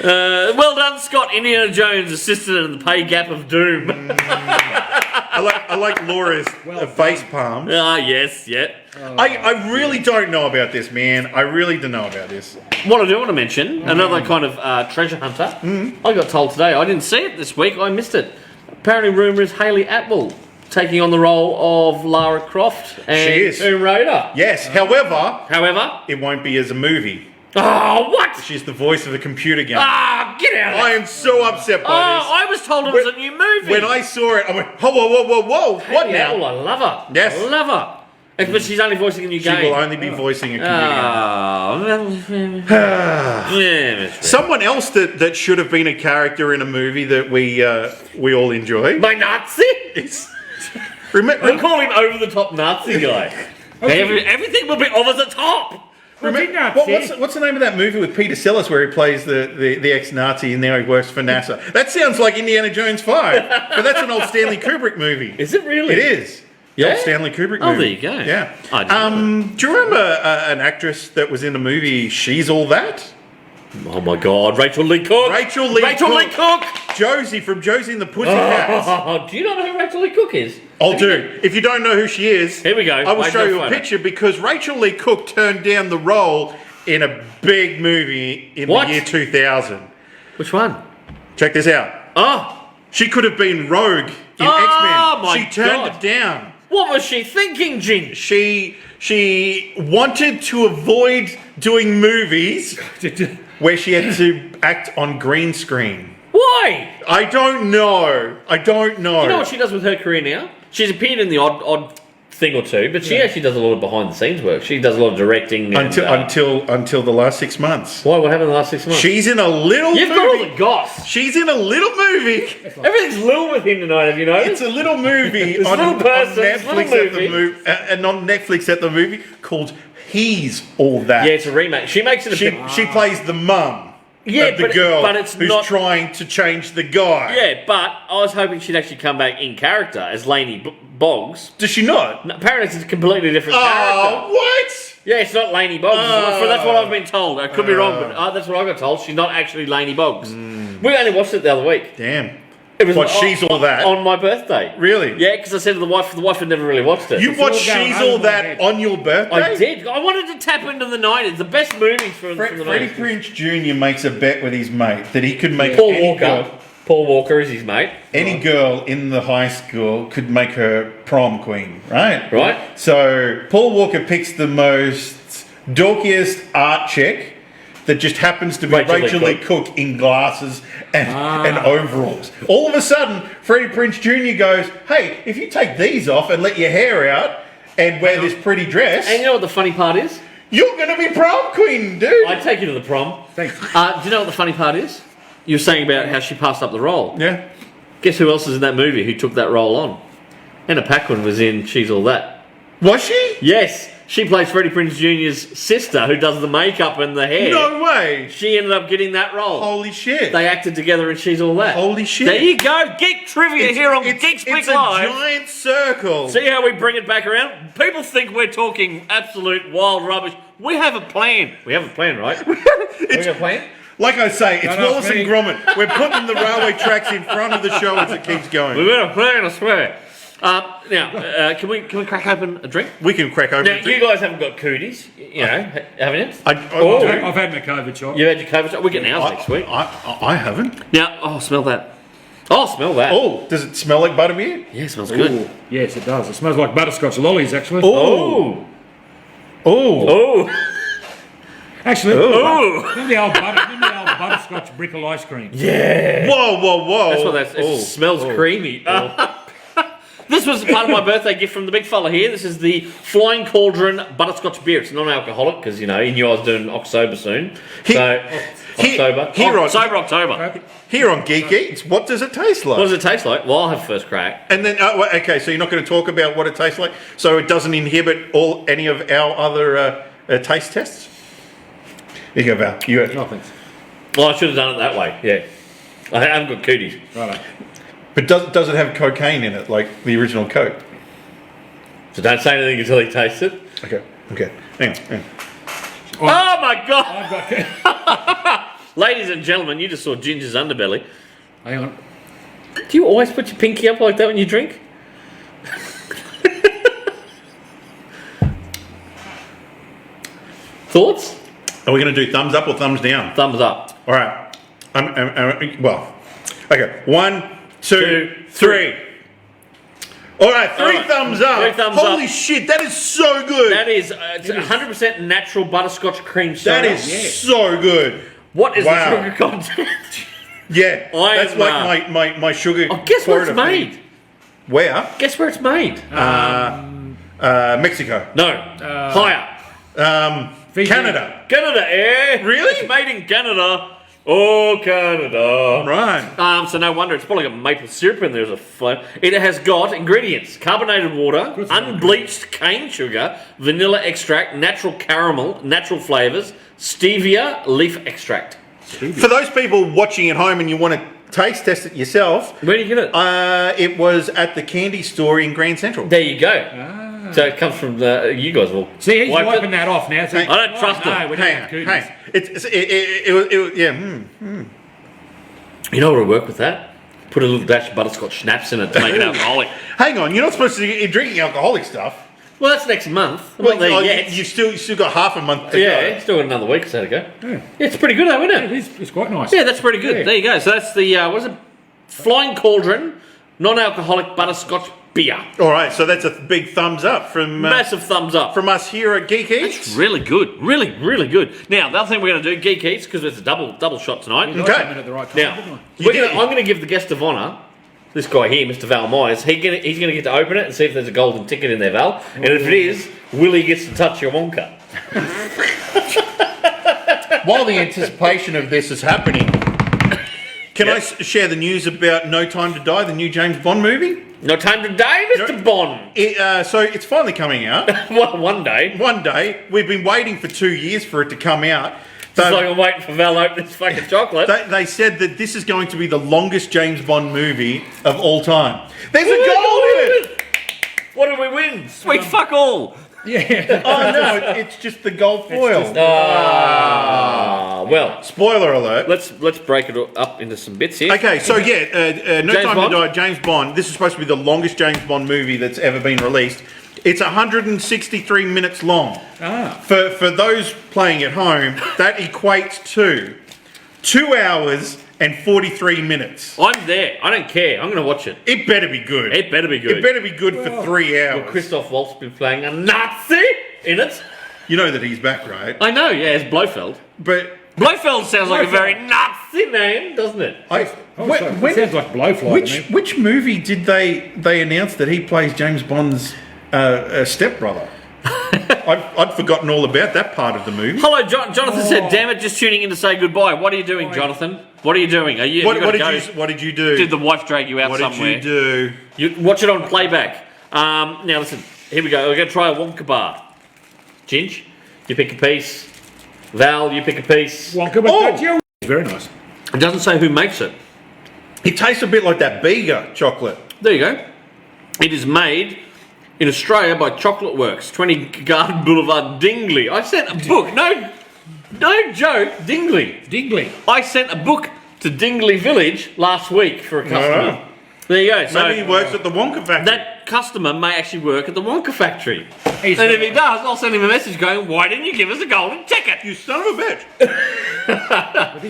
Well done, Scott. Indiana Jones assisted in the pay gap of doom. I like Laura's face palm. Yes, yeah. I really don't know about this, man. I really don't know about this. What I do want to mention, another kind of treasure hunter. I got told today, I didn't see it this week, I missed it. Apparently, rumour is Hayley Atwell taking on the role of Lara Croft and She is. Tomb Raider. Yes, however, However, it won't be as a movie. oh, what? She's the voice of a computer game. Ah, get out of I there. am so upset by Oh, I was told it was a new movie. this. When I saw it, I went, whoa, what Yeah, well, now? I love her. Yes. I love her. But she's only voicing a new She game. will only be voicing a computer Oh, Someone else that should have been a character in a movie that we all enjoy. my Nazi? We'll Remember, call him over the top Nazi guy. Everything will be over the top. what's the name of that movie with Peter Sellers where he plays the ex-Nazi and now he works for NASA? That sounds like Indiana Jones 5, but that's an old Stanley Kubrick movie. Is it really? It is. The Yeah? old Stanley Kubrick movie. Oh, there you go. Yeah. I didn't Do you remember an actress that was in the movie She's All That? Oh my God, Rachel Lee Cook. Rachel Lee Cook. Cook. Josie from Josie and the Pussycats. Oh, do you not know who Rachel Lee Cook is? I'll do. If you don't know who she is, Here we go. I will Wait, show no you a photo. picture because Rachel Lee Cook turned down the role in a big movie in What? the year 2000. Which one? Check this out. Oh, She could have been Rogue in Oh, X-Men. my She turned God. it down. what was she thinking, Jin? She wanted to avoid doing movies where she had to act on green screen. Why? I don't know. I don't know. You know what she does with her career now? She's appeared in the odd thing or two, but she actually does a lot of behind the scenes work. She does a lot of directing. And, until the last 6 months. why? What happened in the last 6 months? She's in a little You've got all movie. the goss. She's in a little movie. Everything's little with him tonight. Have you noticed? It's a little movie It's on, little on person, it's Netflix little at the movie. and on Netflix at the movie called He's All That. Yeah, it's a remake. She makes it a bit. She plays the mum Yeah, of the but- girl but it's who's not- trying to change the guy. Yeah, but I was hoping she'd actually come back in character as Lainey Boggs. Does she not? No, apparently, it's a completely different Oh, character. what? Yeah, it's not Lainey Boggs. That's what I've been told. I could be wrong, but that's what I got told. She's not actually Lainey Boggs. We only watched it the other week. Damn. It was What, on- She's All That? on my birthday. Really? Yeah, because I said to the wife had never really watched it. You watched all going She's over All my That head. on your birthday? I did. I wanted to tap into the 90s, the best movies from the Freddie 90s. Prinze Jr. makes a bet with his mate that he could make Paul any Walker. girl, Paul Walker is his mate. any girl in the high school could make her prom queen, right? Right. So Paul Walker picks the most dorkiest art chick that just happens to be Rachel Lee Rachel Lee Cook in glasses and overalls. All of a sudden, Freddie Prinze Jr. goes, hey, if you take these off and let your hair out and wear this pretty dress, And you know what the funny part is? you're going to be prom queen, dude. I'd take you to the prom. Thanks. Do you know what the funny part is? You were saying about how she passed up the role. Yeah. Guess who else is in that movie who took that role on? Anna Paquin was in She's All That. Was she? Yes, she plays Freddie Prinze Jr.'s sister who does the makeup and the hair. No way. She ended up getting that role. Holy shit. They acted together in She's All That. Holy shit. There you go. Geek trivia here on Geek Speak it's a Live. giant circle. See how we bring it back around? People think we're talking absolute wild rubbish. We have a plan. We have a plan, right? we have a plan? Like I say, it's No, Wallace me. and Gromit. We're putting the railway tracks in front of the show as it keeps We've going. got a plan, I swear. Now, can we crack open a drink? We can crack open Now, a you drink. guys haven't got cooties, you know, haven't you? Oh. I've had my COVID shot. You had your COVID shot. We're getting ours next week. I haven't. Now, smell that. Oh, smell that. Oh, does it smell like butterbeer? Yeah, it smells good. Yes, it does. It smells like butterscotch lollies, actually. Oh. Oh. Oh. Actually, Oh. remember the old butterscotch brickle ice cream? Yeah. Whoa, whoa, whoa. That's what that's. It smells creamy. This was part of my birthday gift from the big fella here. This is the Flying Cauldron Butterscotch Beer. It's non-alcoholic because, you know, he knew I was doing October soon. October. October. Here on Geek Eats, what does it taste like? What does it taste like? Well, I'll have first crack. And then, okay, so you're not going to talk about what it tastes like, so it doesn't inhibit any of our other taste tests. Here you go, Val. You Oh, thanks. Well, I should have done it that way. Yeah, I haven't got cooties. Righto. But does it have cocaine in it, like the original Coke? So don't say anything until he tastes it. Okay. Hang on. Oh my god! I've got. Ladies and gentlemen, you just saw Ginger's underbelly. Hang on. Do you always put your pinky up like that when you drink? Thoughts? Are we going to do thumbs up or thumbs down? Thumbs up. All right. Well, okay. 1, 2, 3. All right, three All right. thumbs up. 3 thumbs Holy up. shit, that is so good. That is it's 100% natural butterscotch cream soda. That is so good. What is Wow. the sugar content? Yeah, I that's am, like my sugar. Oh, guess where it's quota made? thing. Where? Guess where it's made? Mexico. No. Higher. Fiji. Canada. Canada, eh? Really? It's made in Canada. Oh, Canada. Right. So no wonder it's probably got maple syrup in there as a flavor. It has got ingredients: carbonated water, unbleached cane sugar, vanilla extract, natural caramel, natural flavors, stevia, leaf extract. For those people watching at home and you want to taste test it yourself, Where do you get it? it was at the candy store in Grand Central. There you go. So it comes from you guys will. See, he's wipe wiping it. that off now. So I don't trust no, him. we don't have cooties. Hey, it was yeah. You know what would work with that? Put a little dash of butterscotch schnapps in it to make it alcoholic. Hang on, you're not supposed to be drinking alcoholic stuff. Well, that's next month. I'm Well, not there yet. you still got half a month to Yeah, go. still got another week or so to go. Yeah, it's pretty good though, isn't it? It's quite nice. Yeah, that's pretty good. Yeah. There you go. So that's the what is it? Flying Cauldron, non-alcoholic butterscotch beer. All right, so that's a big thumbs up from Massive thumbs up. from us here at Geek Eats. Really good. Really, really good. Now, the other thing we're going to do, Geek Eats, because it's a double shot tonight. Okay. I came in at the right time, didn't Now, I? I'm going to give the guest of honour, this guy here, Mr. Val Myers, he's going to get to open it and see if there's a golden ticket in there, Val. And if it is, Willie gets to touch your Wonka. While the anticipation of this is happening, can I share the news about No Time to Die, the new James Bond movie? No time to die, Mr. Bond. So it's finally coming out. Well, one day. One day. We've been waiting for 2 years for it to come out. Just like I'm waiting for Val to open this fucking chocolate. They said that this is going to be the longest James Bond movie of all time. There's a gold in it! What did we win? Sweet fuck all. Yeah. Oh no, it's just the gold foil. Well, Spoiler alert. let's break it up into some bits here. Okay, so yeah, No James Time Bond? to Die, James Bond. This is supposed to be the longest James Bond movie that's ever been released. It's 163 minutes long. For those playing at home, that equates to 2 hours and 43 minutes. I'm there. I don't care. I'm going to watch it. It better be good. It better be good. It better be good for 3 hours. Christoph Waltz been playing a Nazi in it. You know that he's back, right? I know, yeah, it's Blofeld. But Blofeld sounds like a very Nazi name, doesn't it? It sounds like Blowfly to me. which movie did they announce that he plays James Bond's stepbrother? I'd forgotten all about that part of the movie. Hello, Jonathan said, damn it, just tuning in to say goodbye. What are you doing, Jonathan? What are you doing? Have you What did you do? Did the wife drag you out What somewhere? did you do? You watch it on playback. Now listen, here we go. We're going to try a Wonka bar. Ginge, you pick a piece. Val, you pick a piece. Wonka, but Oh! don't you? It's very nice. It doesn't say who makes it. It tastes a bit like that Bega chocolate. There you go. It is made in Australia by Chocolate Works, 20 Garden Boulevard, Dingley. I sent a book. No joke, Dingley. Dingley. I sent a book to Dingley Village last week for a customer. Oh. There you go. So Maybe he works at the Wonka factory. that customer may actually work at the Wonka factory. He's And if he does, I'll send him a message going, why didn't you give us a golden ticket? You son of a bitch.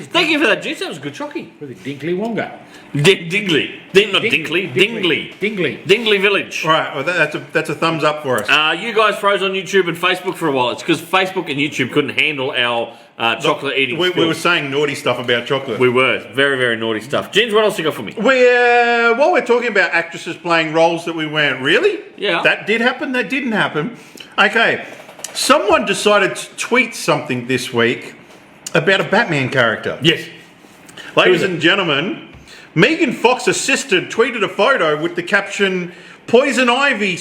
Thank you for that juice. That was good chocky. With a Dingley Wonga. Dingley. Not Dinkley. Dingley. Dingley. Dingley Village. All right, well, that's a thumbs up for us. You guys froze on YouTube and Facebook for a while. It's because Facebook and YouTube couldn't handle our chocolate eating we skills. were saying naughty stuff about chocolate. We were. Very, very naughty stuff. James, what else you got for me? While we're talking about actresses playing roles that we weren't really, Yeah. that did happen, that didn't happen. Okay, someone decided to tweet something this week about a Batman character. Yes. Ladies and gentlemen, Megan Fox's sister tweeted a photo with the caption, Poison Ivy, ?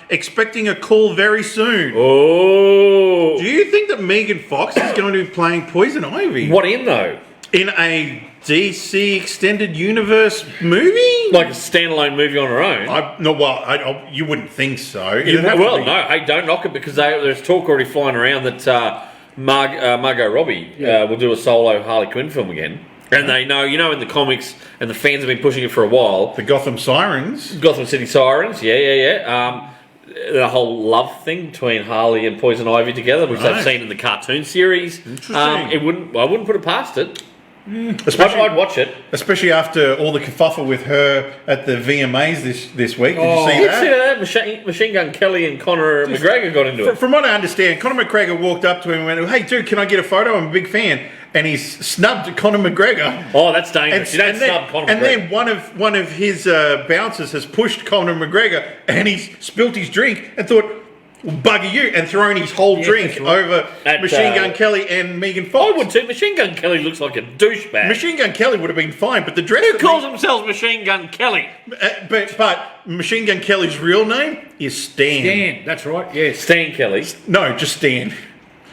Expecting a call very soon. Oh. Do you think that Megan Fox is going to be playing Poison Ivy What in, though? in a DC Extended Universe movie? Like a standalone movie on her own? You wouldn't think so. Well, no. Hey, don't knock it because there's talk already flying around that Margot Robbie will do a solo Harley Quinn film again. And they know, in the comics, and the fans have been pushing it for a while. The Gotham Sirens. Gotham City Sirens, yeah. The whole love thing between Harley and Poison Ivy together, which they've seen in the cartoon series. Interesting. I wouldn't put it past it. Especially, I'd watch it. especially after all the kerfuffle with her at the VMAs this week. Did Oh, you see that? Machine Gun Kelly and Conor McGregor got into it. From what I understand, Conor McGregor walked up to him and went, "Hey, dude, can I get a photo? I'm a big fan." And he's snubbed Conor McGregor. Oh, that's dangerous. You don't snub Conor and McGregor. then one of his bouncers has pushed Conor McGregor, and he's spilt his drink and thought, well, "Bugger you!" and thrown his whole drink over At, Machine Gun Kelly and Megan Fox. I would too. Machine Gun Kelly looks like a douchebag. Machine Gun Kelly would have been fine, but the dress. Who that calls themselves Machine Gun Kelly? But Machine Gun Kelly's real name is Stan. Dan, that's right, yes. Stan Kelly. No, just Stan.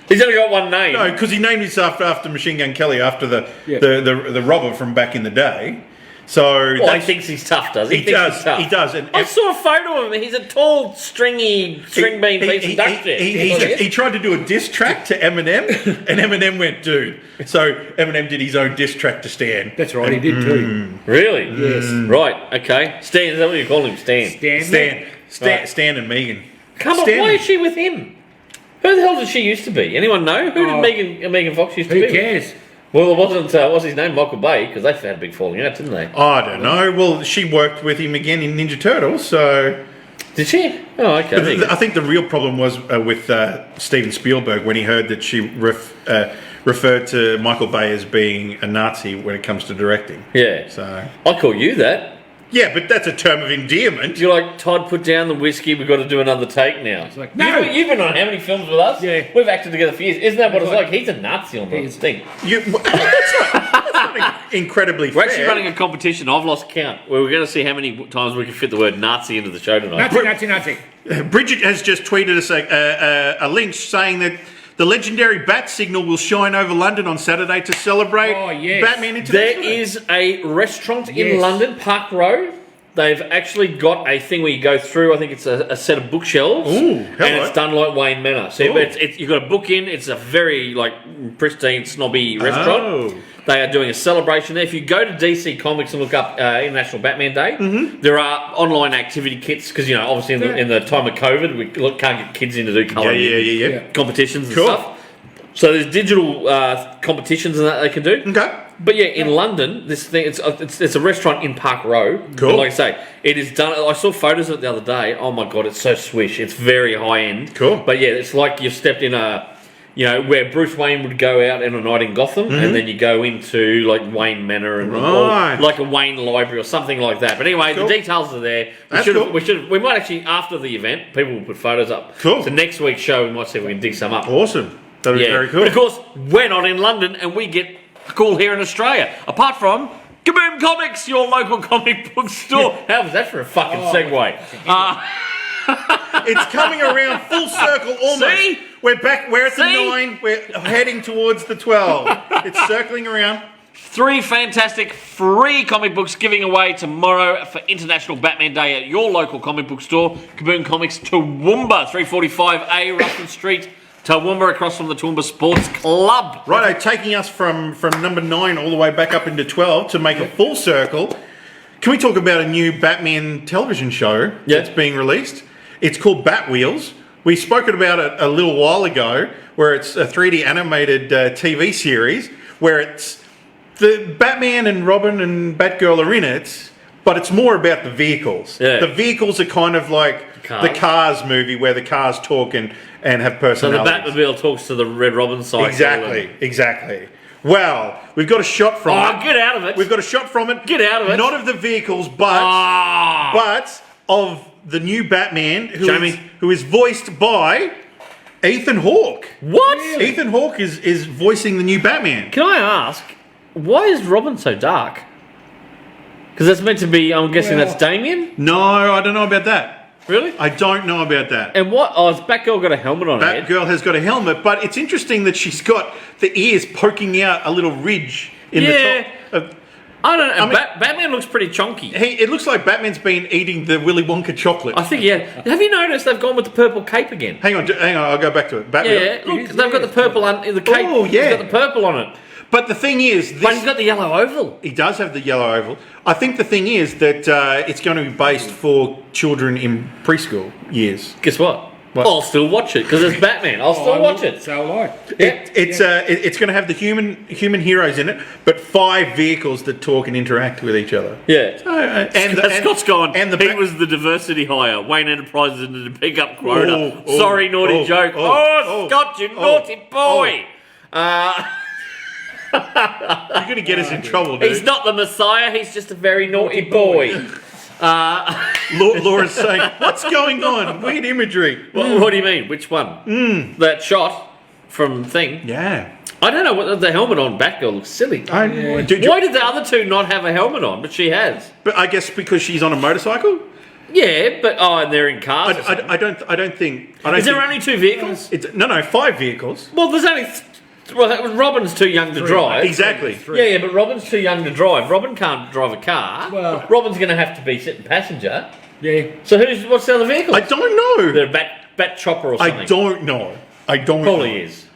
He's only got one name. No, because he named himself after Machine Gun Kelly, after Yeah. the robber from back in the day. So Well, he that's- thinks he's tough, does he? he thinks does. he's tough. He does. And I saw a photo of him. He's a tall, stringy, string bean piece of duck shit. he tried to do a diss track to Eminem, and Eminem went, "Dude." So Eminem did his own diss track to Stan. That's right, he did too. Really? Yes. Right, okay. Stan, is that what you call him? Stan. Stan and Megan. Come on, Stan. why is she with him? Who the hell did she used to be? Anyone know? Who did Oh. Megan Fox used to Who be? cares? Well, it wasn't. What's his name? Michael Bay, because they had a big falling out, didn't they? I don't know. Well, she worked with him again in Ninja Turtles, so. Did she? Oh, okay. But I think the real problem was with Steven Spielberg when he heard that she referred to Michael Bay as being a Nazi when it comes to directing. Yeah. So. I call you that. Yeah, but that's a term of endearment. You're like, Todd, put down the whiskey. We've got to do another take now. It's like, no. You've been on how many films with us? Yeah. We've acted together for years. Isn't that what it's like? He's a Nazi on the thing. That's not incredibly We're fair. actually running a competition. I've lost count. We're going to see how many times we can fit the word Nazi into the show tonight. Nazi. Bridget has just tweeted us a link saying that the legendary bat signal will shine over London on Saturday to celebrate Batman International. There is a restaurant in London, Park Row. They've actually got a thing where you go through. I think it's a set of bookshelves, and it's done like Wayne Manor. So you've got to book in. It's a very like pristine, snobby restaurant. They are doing a celebration there. If you go to DC Comics and look up International Batman Day, there are online activity kits because obviously in the time of COVID we can't get kids in to do colour competitions and stuff. So there's digital competitions and that they can do. Okay. But yeah, in London, this thing it's a restaurant in Park Row. Cool. And like I say, it is done. I saw photos of it the other day. Oh my god, it's so swish. It's very high end. Cool. But yeah, it's like you've stepped in where Bruce Wayne would go out in a night in Gotham, and then you go into like Wayne Manor and or like a Wayne library or something like that. But anyway, the details are there. We might actually after the event, people will put photos up. Cool. So next week's show, we might see if we can dig some up. Awesome. That'd be very cool. But of course, we're not in London, and we get cool here in Australia. Apart from Kaboom Comics, your local comic book store. How was that for a fucking segue? It's coming around full circle almost. See? We're back. We're at the 9. We're heading towards the 12. It's circling around. 3 fantastic free comic books giving away tomorrow for International Batman Day at your local comic book store. Kaboom Comics, Toowoomba, 345A Russell Street. Toowoomba, across from the Toowoomba Sports Club. Righto, taking us from number 9 all the way back up into 12 to make a full circle. Can we talk about a new Batman television show that's being released? It's called Bat Wheels. We spoke about it a little while ago, where it's a 3D animated TV series where it's the Batman and Robin and Batgirl are in it, but it's more about the vehicles. Yeah. The vehicles are kind of like the Cars movie where the cars talk and have personalities. So the Batmobile talks to the Red Robin cycle. Exactly. Well, we've got a shot from it. Get out of it. We've got a shot from it. Get out of it. Not of the vehicles, but of the new Batman, who is voiced by Ethan Hawke. What? Ethan Hawke is voicing the new Batman. Can I ask, why is Robin so dark? Because that's meant to be, I'm guessing that's Damien? No, I don't know about that. Really? I don't know about that. And what? Oh, has Batgirl got a helmet on her head? Batgirl has got a helmet, but it's interesting that she's got the ears poking out a little ridge in the top. I don't know. Batman looks pretty chunky. It looks like Batman's been eating the Willy Wonka chocolate. I think, Have you noticed they've gone with the purple cape again? Hang on, I'll go back to it. Yeah, look, they've got the purple on the cape. Oh, yeah. He's got the purple on it. But the thing is... But he's got the yellow oval. He does have the yellow oval. I think the thing is that it's going to be based for children in preschool years. Guess what? I'll still watch it because it's Batman. I'll still watch it. So will I. It's going to have the human heroes in it, but 5 vehicles that talk and interact with each other. Yeah. Scott's gone. And he was the diversity hire. Wayne Enterprises into the pickup quota. Sorry, naughty joke. Scott, you naughty boy. You're going to get us in trouble, dude. He's not the Messiah. He's just a very naughty boy. Laura's saying, what's going on? Weird imagery. What do you mean? Which one? That shot from Thing? Yeah. I don't know. What the helmet on Batgirl looks silly. Why did the other two not have a helmet on? But she has. But I guess because she's on a motorcycle? Yeah, but and they're in cars. I don't think... Is there only 2 vehicles? No, 5 vehicles. Well, there's only... Robin's too young to drive. Exactly. Yeah, but Robin's too young to drive. Robin can't drive a car. Well, Robin's going to have to be sitting passenger. Yeah. So what's the other vehicle? I don't know. They're a bat chopper or something. I don't know. Probably is.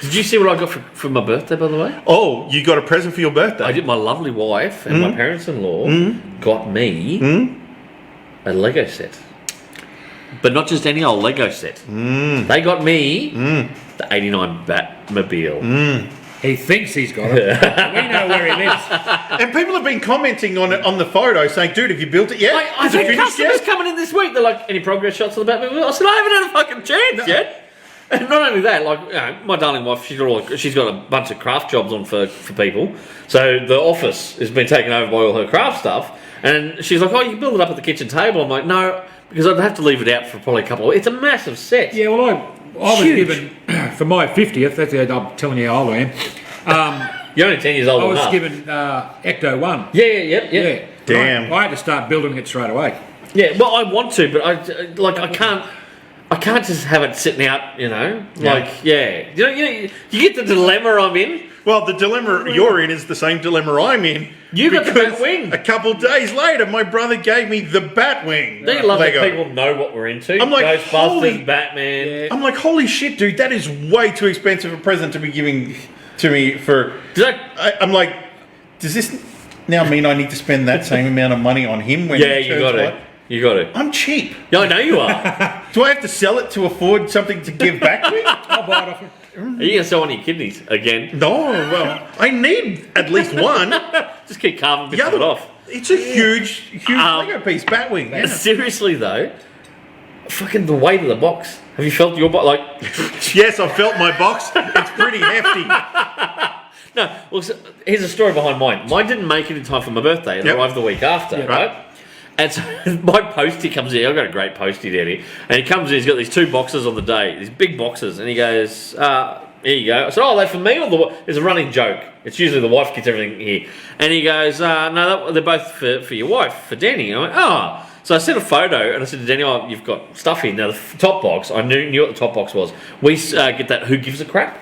Did you see what I got for my birthday, by the way? Oh, you got a present for your birthday? I did. My lovely wife and my parents-in-law got me a Lego set. But not just any old Lego set. They got me the 89 Batmobile. He thinks he's got it. We know where he lives. And people have been commenting on it on the photo, saying, "Dude, have you built it yet? I've Is it had finished customers yet?" coming in this week. They're like, "Any progress shots of the Batman?" I said, "I haven't had a fucking chance yet." And not only that, like, you know, my darling wife, she's got a bunch of craft jobs on for people. So the office has been taken over by all her craft stuff. And she's like, "Oh, you can build it up at the kitchen table." I'm like, "No, because I'd have to leave it out for probably a couple of weeks." It's a massive set. Yeah, well, I was Huge. given, for my 50th, that's it, I'm telling you how old I am, You're only 10 years old I was enough. given Ecto 1. Yeah. Yeah. Damn. I had to start building it straight away. Yeah, well, I want to, but I can't just have it sitting out, you know? Like, yeah. You get the dilemma I'm in. Well, the dilemma you're in is the same dilemma I'm in. You got the because Batwing. A couple days later, my brother gave me the Batwing. Don't you love Lego. that people know what we're into? I'm like, Ghostbusters, holy- Batman. I'm like, holy shit, dude, that is way too expensive a present to be giving to me for. I'm like, does this now mean I need to spend that same amount of money on him when Yeah, he you turns got it. white? You got it. I'm cheap. Yeah, I know you are. Do I have to sell it to afford something to give back to me? I'll buy it off you. Are you going to sell one of your kidneys again? No, well, I need at least one. Just keep carving bits The of it other, off. it's a huge Lego piece, Batwing. Yeah. Seriously, though, fucking the weight of the box. Have you felt your box? Like, Yes, I felt my box. It's pretty hefty. no. Well, so, here's a story behind mine. Mine didn't make it in time for my birthday. It Yep. arrived the week after, right? And so my postie comes in. I've got a great postie, Daddy. And he comes in. He's got these 2 boxes on the day, these big boxes, and he goes, "Here you go." I said, "Oh, are they for me or the wife?" It's a running joke. It's usually the wife gets everything here. And he goes, "No, they're both for your wife, for Danny." And I went, "Oh." So I sent a photo and I said to Danny, "Oh, you've got stuff here." Now the top box, I knew what the top box was. We get that. Who gives a crap?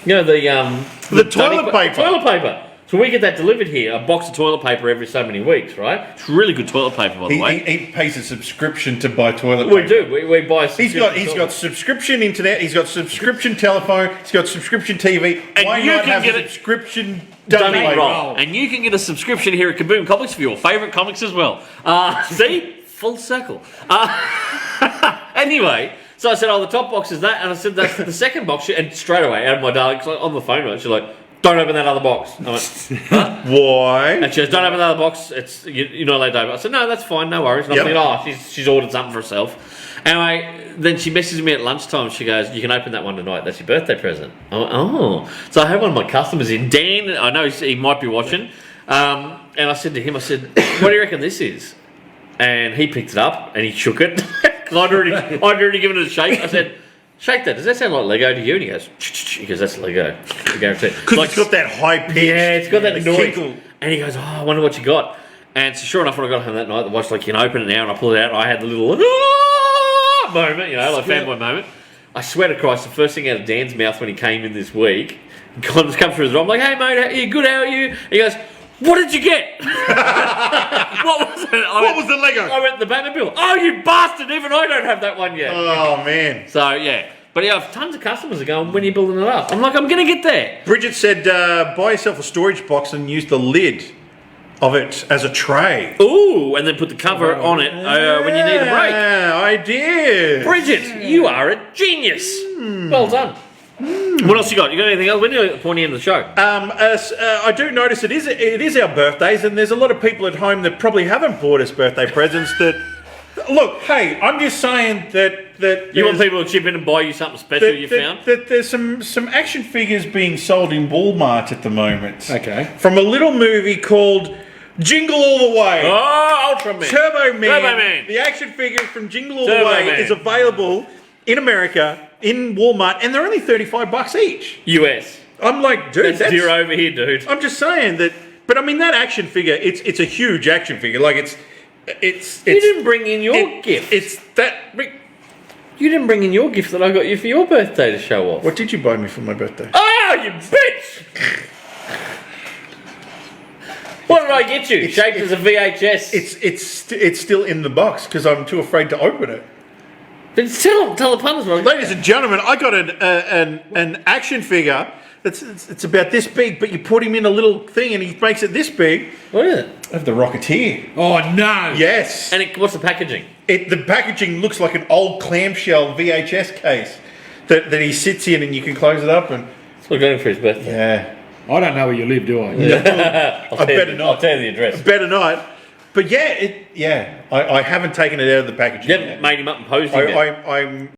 You know the toilet paper. Toilet paper. So we get that delivered here, a box of toilet paper every so many weeks, right? It's really good toilet paper, by the way. He pays a subscription to buy toilet We paper. do. We buy. He's got subscription internet. He's got subscription telephone. He's got subscription TV. And Why you not can have get it subscription done done it wrong. And you can get a subscription here at Kaboom Comics for your favourite comics as well. See? Full circle. Anyway, so I said, "Oh, the top box is that," and I said, "That's the second box." And straight away, out of my darling, 'cause like, on the phone, right? She's like, "Don't open that other box." I went, "Huh?" Why? And she goes, "Don't open that other box. It's you're not allowed to open." I said, "No, that's fine. No worries." And Yep. I'm thinking, "Oh, she's ordered something for herself." Anyway, then she messages me at lunchtime. She goes, "You can open that one tonight. That's your birthday present." I went, "Oh." So I had one of my customers in, Dan. I know he might be watching. And I said to him, I said, "What do you reckon this is?" And he picked it up and he shook it because I'd already given it a shake. I said, "Shake that. Does that sound like Lego to you?" And he goes, "That's Lego. I guarantee." Because it's got that high pitch. Yeah, it's got that noise. tinkle. And he goes, "Oh, I wonder what you got." And so sure enough, when I got home that night, the wife's like, "You can open it now." And I pulled it out and I had the little moment, you know, like fanboy moment. I swear to Christ, the first thing out of Dan's mouth when he came in this week, he comes through his door. I'm like, "Hey, mate, are you good? How are you?" He goes, "What did you get?" What was it? What was the Lego? I went, "The Batman Bill." "Oh, you bastard! Even I don't have that one yet." Oh, man. So, yeah. But yeah, tons of customers are going, "When are you building it up?" I'm like, "I'm going to get there." Bridget said, buy yourself a storage box and use the lid of it as a tray. Ooh, and then put the cover on it when you need a break. Yeah, idea. Bridget, you are a genius. Well done. What else you got? You got anything else? When are you at the pointy end of the show? I do notice it is our birthdays, and there's a lot of people at home that probably haven't bought us birthday presents. That look, hey, I'm just saying that You want people to chip in and buy you something special you found? that there's some action figures being sold in Walmart at the moment. Okay. From a little movie called Jingle All the Way. Oh, Ultraman. Turbo Man. Turbo Man. The action figure from Jingle All Turbo the Way Man. is available in America in Walmart, and they're only $35 each. US. I'm like, dude, That's zero over here, dude. I'm just saying that. But I mean, that action figure, it's a huge action figure. Like it's You didn't bring in your gift. It's that. You didn't bring in your gift that I got you for your birthday to show off. What did you buy me for my birthday? Oh, you bitch! What did I get you? Shaped as a VHS. It's still in the box because I'm too afraid to open it. But still, tell the punters, right? Ladies and gentlemen, I got an action figure it's about this big, but you put him in a little thing and he makes it this big. What is it? Of the Rocketeer. Oh, no. Yes. And what's the packaging? The packaging looks like an old clamshell VHS case that he sits in, and you can close it up and. That's what we're going for his birthday. Yeah. I don't know where you live, do I? I'll better not. I'll tell you the address. Better not. But yeah, I haven't taken it out of the package. You haven't made him up and posed him yet. I'm